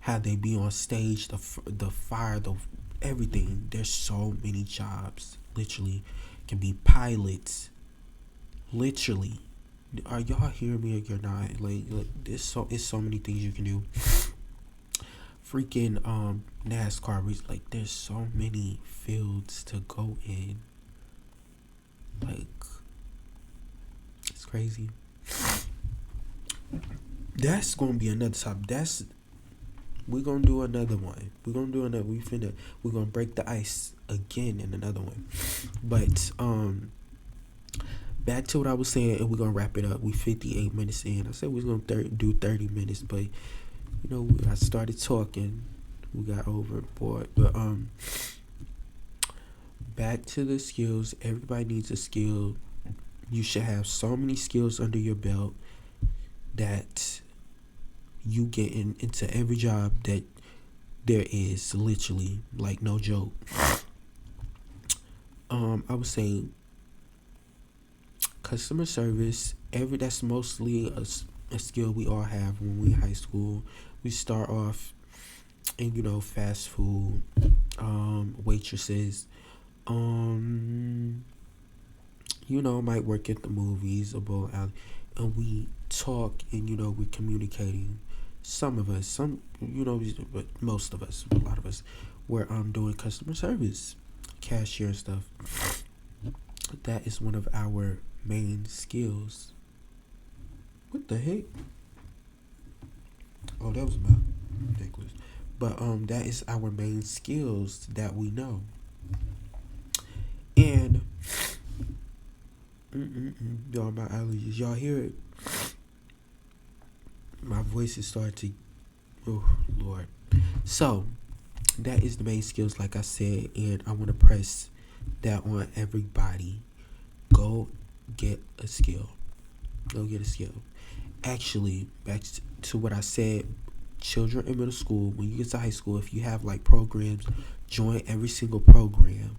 A: how they be on stage, the fire, the everything. There's so many jobs. Literally, can be pilots. Literally, are y'all hearing me or you're not? Like it's so many things you can do. Freaking NASCAR race. Like there's so many fields to go in. Like it's crazy. That's gonna be another topic. We're gonna do another one. We're gonna break the ice again in another one. But back to what I was saying, and we're gonna wrap it up. We 58 minutes in. I said we was gonna do 30 minutes, but I started talking. We got overboard. But back to the skills. Everybody needs a skill. You should have so many skills under your belt that you get into every job that there is, literally, like no joke. I would say customer service. That's mostly a skill we all have when we in high school. We start off in fast food, waitresses, might work at the movies or bowl alley, and we talk, and we're communicating. Some of us, but most of us, a lot of us, we're doing customer service, cashier and stuff. That is one of our main skills. What the heck? Oh, that was about ridiculous. But that is our main skills that we know. And y'all, my allergies. Y'all hear it? My voice is starting to. Oh Lord. So that is the main skills, like I said, and I want to press that on everybody. Go get a skill. Go get a skill. Actually, back to what I said. children in middle school, when you get to high school, if you have like programs, join every single program.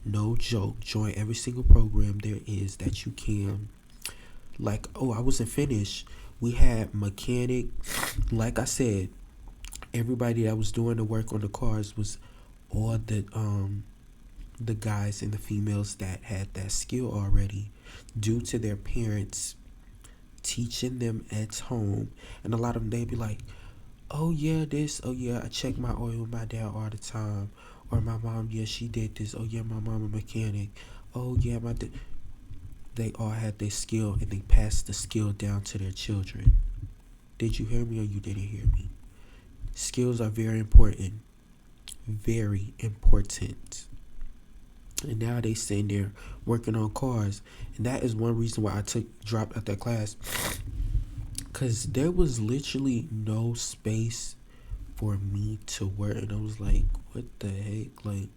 A: No joke. Join every single program there is that you can. Like, oh, I wasn't finished. We had mechanic. Like I said, everybody that was doing the work on the cars was all the guys and the females that had that skill already due to their parents teaching them at home. And a lot of them, they'd be like, oh yeah, this, oh yeah, I check my oil with my dad all the time. Or my mom, yeah, she did this. Oh yeah, my mom a mechanic. Oh yeah, they all had their skill and they passed the skill down to their children. Did you hear me or you didn't hear me? Skills are very important. Very important. And now they sitting there working on cars. And that is one reason why I dropped out that class. Cause there was literally no space for me to work. And I was like, what the heck? Like,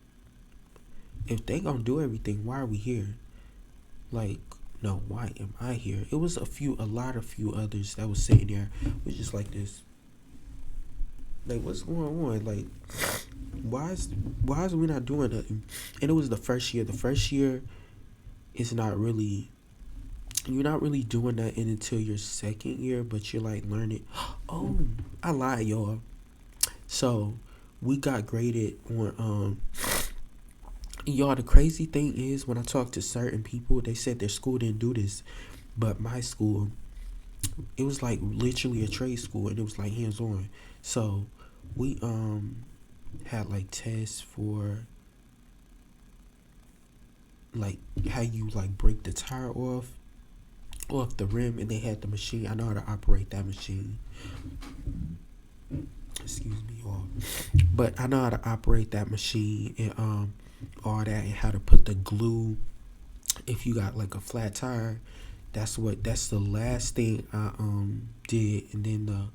A: if they gonna do everything, why are we here? Like, no, why am I here? It was a lot of few others that was sitting there was just like this. Like, what's going on? Like, why is we not doing nothing? And it was the first year. The first year is not really, you're not really doing that until your second year, but you're like learning. Oh, I lied, y'all. So we got graded on y'all, the crazy thing is when I talk to certain people, they said their school didn't do this. But my school, it was like literally a trade school and it was like hands on. So we had like tests for like how you like break the tire off the rim, and they had the machine. I know how to operate that machine. Excuse me, y'all. But I know how to operate that machine and all that, and how to put the glue if you got like a flat tire. That's the last thing I did. And then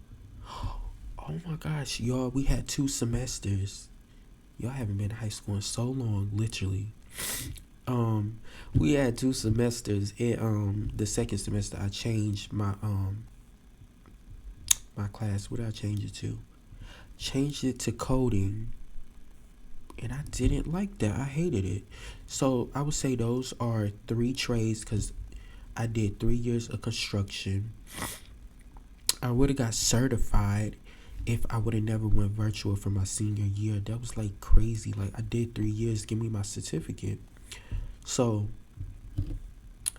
A: oh my gosh, y'all, we had 2 semesters. Y'all haven't been in high school in so long, literally. We had 2 semesters. The second semester I changed my my class. What did I change it to? Changed it to coding. And I didn't like that. I hated it. So I would say those are 3 trades because I did 3 years of construction. I would have got certified if I would have never went virtual for my senior year. That was like crazy. Like, I did 3 years. Give me my certificate. So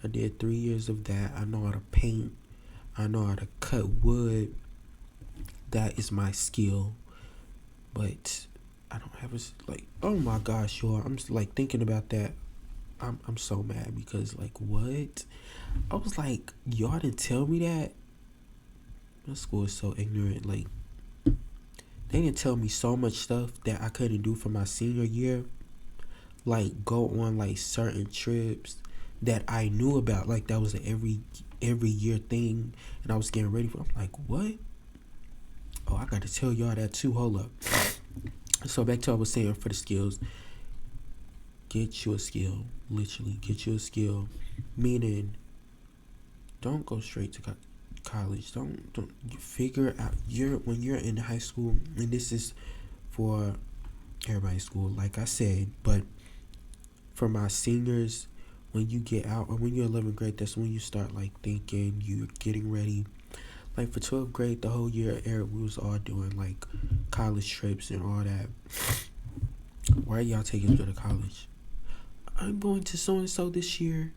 A: I did 3 years of that. I know how to paint. I know how to cut wood. That is my skill. But I don't have a, like, oh my gosh, y'all. I'm just, like, thinking about that. I'm so mad because, like, what? I was like, y'all didn't tell me that. My school is so ignorant. Like, they didn't tell me so much stuff that I couldn't do for my senior year. Like, go on, like, certain trips that I knew about. Like, that was an every year thing. And I was getting ready for it. I'm like, what? Oh, I got to tell y'all that too. Hold up. So back to what I was saying for the skills. Get you a skill. Literally, get you a skill. Meaning, don't go straight to college. Don't figure out when you're in high school, and this is for everybody's school, like I said, but for my seniors, when you get out or when you're 11th grade, that's when you start like thinking, you're getting ready. Like for 12th grade, the whole year, Eric, we was all doing like college trips and all that. Why are y'all taking me to college? I'm going to so and so this year.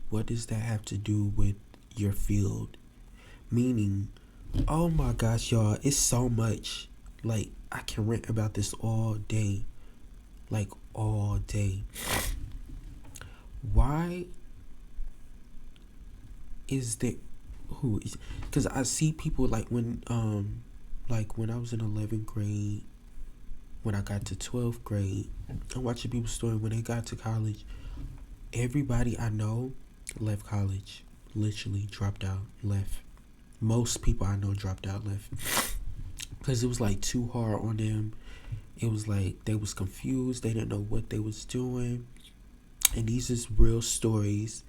A: What does that have to do with your field? Meaning, oh my gosh, y'all, it's so much. Like, I can rant about this all day. Like, all day. Why is there, because I see people like when I was in 11th grade, when I got to 12th grade, I'm watching people's story when they got to college. Everybody I know left college, literally dropped out, left. Most people I know dropped out, left, because it was like too hard on them. It was like they was confused, they didn't know what they was doing. And these is real stories.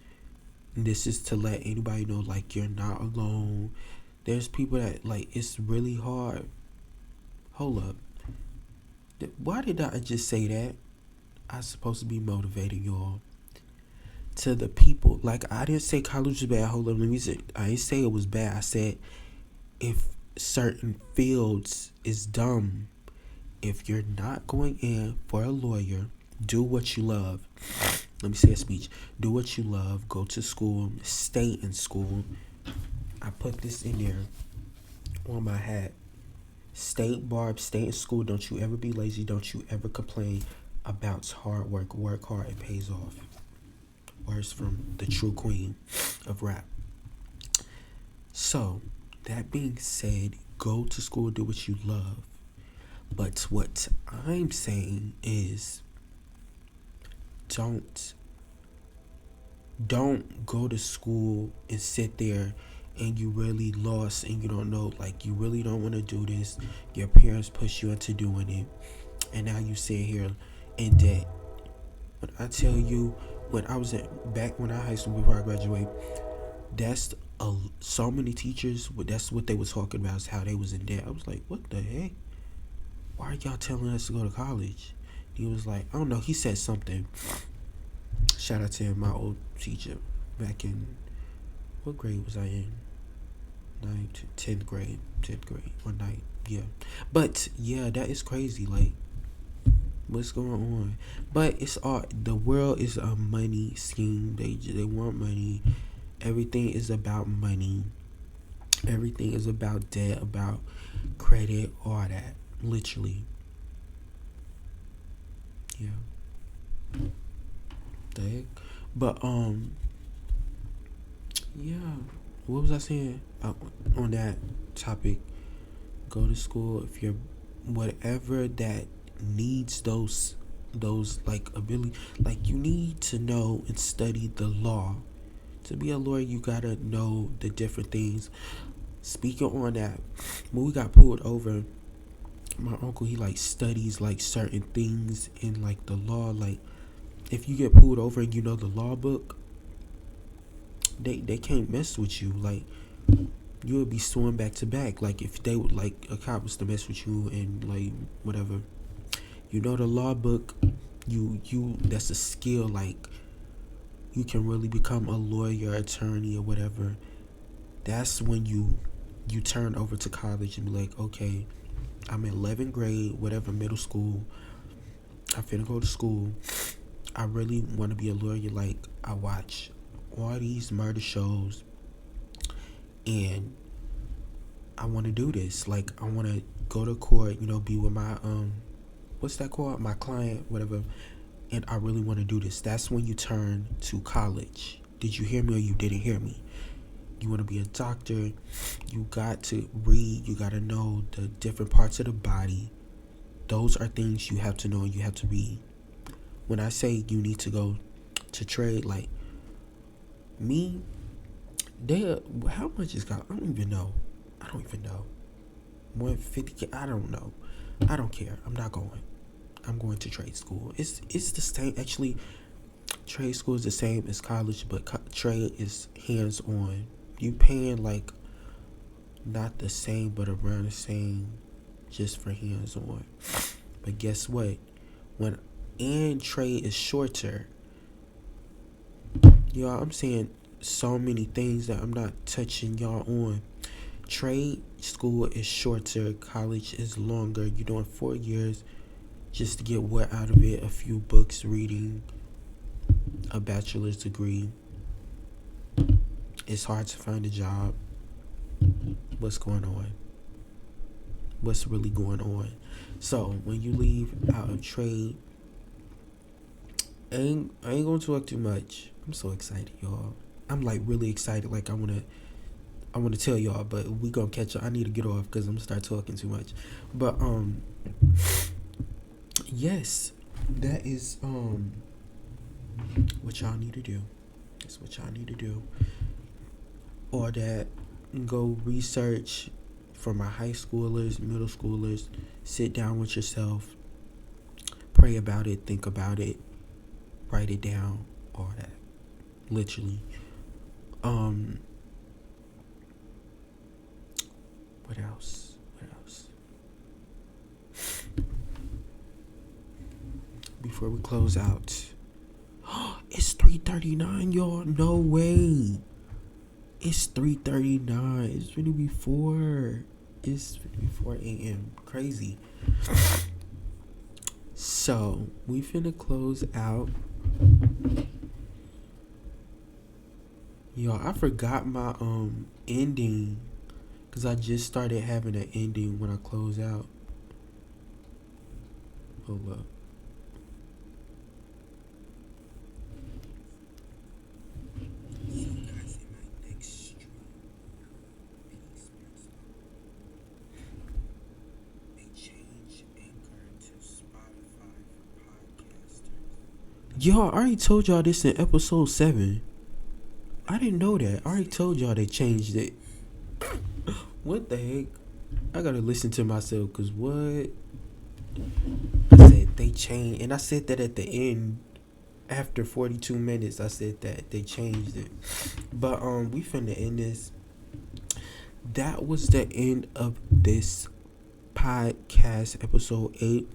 A: And this is to let anybody know, like, you're not alone. There's people that like it's really hard. Hold up. Why did I just say that? I supposed to be motivating y'all. To the people, like I didn't say college was bad. Hold up, let me say. I didn't say it was bad. I said if certain fields is dumb, if you're not going in for a lawyer, do what you love. Let me say a speech. Do what you love. Go to school. Stay in school. I put this in there on my hat. Stay, Barb. Stay in school. Don't you ever be lazy. Don't you ever complain about hard work. Work hard. It pays off. Words from the true queen of rap. So, that being said, go to school. Do what you love. But what I'm saying is don't go to school and sit there and you really lost and you don't know, like you really don't want to do this. Your parents push you into doing it, and now you sit here in debt. When I tell you, when I was back when I high school before I graduated, that's so many teachers. That's what they were talking about, is how they was in debt. I was like, what the heck? Why are y'all telling us to go to college? He was like, I don't know. He said something. Shout out to him, my old teacher, back in, what grade was I in? 10th grade, or 9th, yeah. But yeah, that is crazy. Like, what's going on? But it's all, the world is a money scheme. They want money. Everything is about money. Everything is about debt, about credit, all that. Literally, yeah. The heck? But yeah. What was I saying on that topic? Go to school if you're whatever that needs those like ability, like you need to know and study the law. To be a lawyer, you gotta know the different things. Speaking on that, when we got pulled over, my uncle, he like studies like certain things in like the law. Like if you get pulled over and you know the law book, they can't mess with you. Like you would be suing back to back. Like if they would, like a cop was to mess with you and like whatever, you know the law book, you that's a skill. Like you can really become a lawyer, attorney, or whatever. That's when you turn over to college and be like, okay, I'm in 11th grade, whatever, middle school. I finna go to school. I really want to be a lawyer. Like I watch all these murder shows, and I want to do this. Like I want to go to court. Be with my what's that called? My client, whatever. And I really want to do this. That's when you turn to college. Did you hear me or you didn't hear me? You want to be a doctor. You got to read. You got to know the different parts of the body. Those are things you have to know and you have to read. When I say you need to go to trade, like me, how much is got? I don't even know. 150. I don't know. I don't care. I'm not going. I'm going to trade school. It's the same. Actually, trade school is the same as college, but trade is hands on. You paying like not the same, but around the same, just for hands on. But guess what? And trade is shorter. Y'all, I'm saying so many things that I'm not touching y'all on. Trade school is shorter. College is longer. You're doing 4 years just to get what out of it? A few books, reading, a bachelor's degree. It's hard to find a job. What's going on? What's really going on? So when you leave out of trade, I ain't gonna talk too much. I'm so excited, y'all. I'm like really excited. Like I wanna tell y'all, but we gonna catch up. I need to get off because I'm gonna start talking too much. But yes, that is what y'all need to do. That's what y'all need to do. Or that, go research for my high schoolers, middle schoolers. Sit down with yourself, pray about it, think about it, write it down, all that. Literally. else? What else? Before we close out. It's 3:39, y'all. No way. It's 3:39. It's gonna be 4. It's gonna be 4 a.m. Crazy. So we finna close out. Yo, I forgot my ending, cause I just started having an ending when I close out. Hold up. Yo, I already told y'all this in episode 7. I didn't know that. I already told y'all they changed it. What the heck? I gotta listen to myself, cause what? I said they changed, and I said that at the end. After 42 minutes, I said that they changed it. But we finna end this. That was the end of this podcast, episode 8.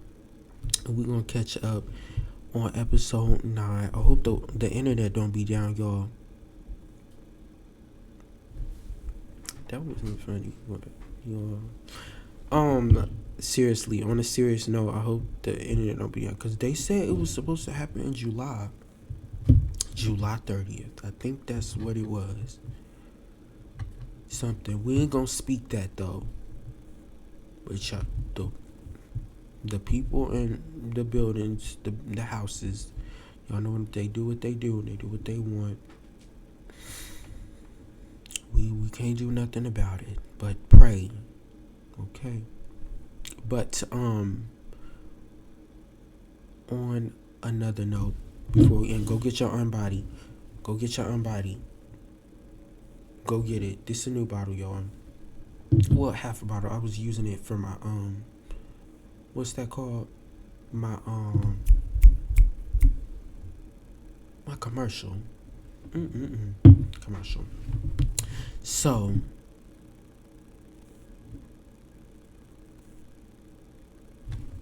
A: We're gonna catch up on episode 9. I hope the internet don't be down, y'all. That wasn't funny, but y'all. Seriously, on a serious note, I hope the internet don't be down, because they said it was supposed to happen in July 30th. I think that's what it was. Something. We ain't gonna speak that though. But y'all, the people in the buildings, the houses, y'all know what they do. What they do. They do what they want. We can't do nothing about it, but pray. Okay. But on another note, before we end, go get your unbody. Go get your unbody. Go get it. This is a new bottle, y'all. Well, half a bottle. I was using it for my what's that called? My my commercial. Commercial. So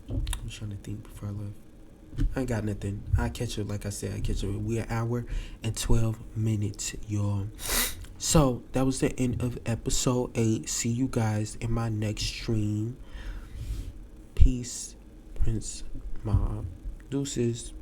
A: I'm trying to think before I left. I ain't got nothing. I catch it, like I said, I catch it. We an hour and 12 minutes, y'all. So that was the end of episode 8. See you guys in my next stream. Peace, Prince Mob. Deuces.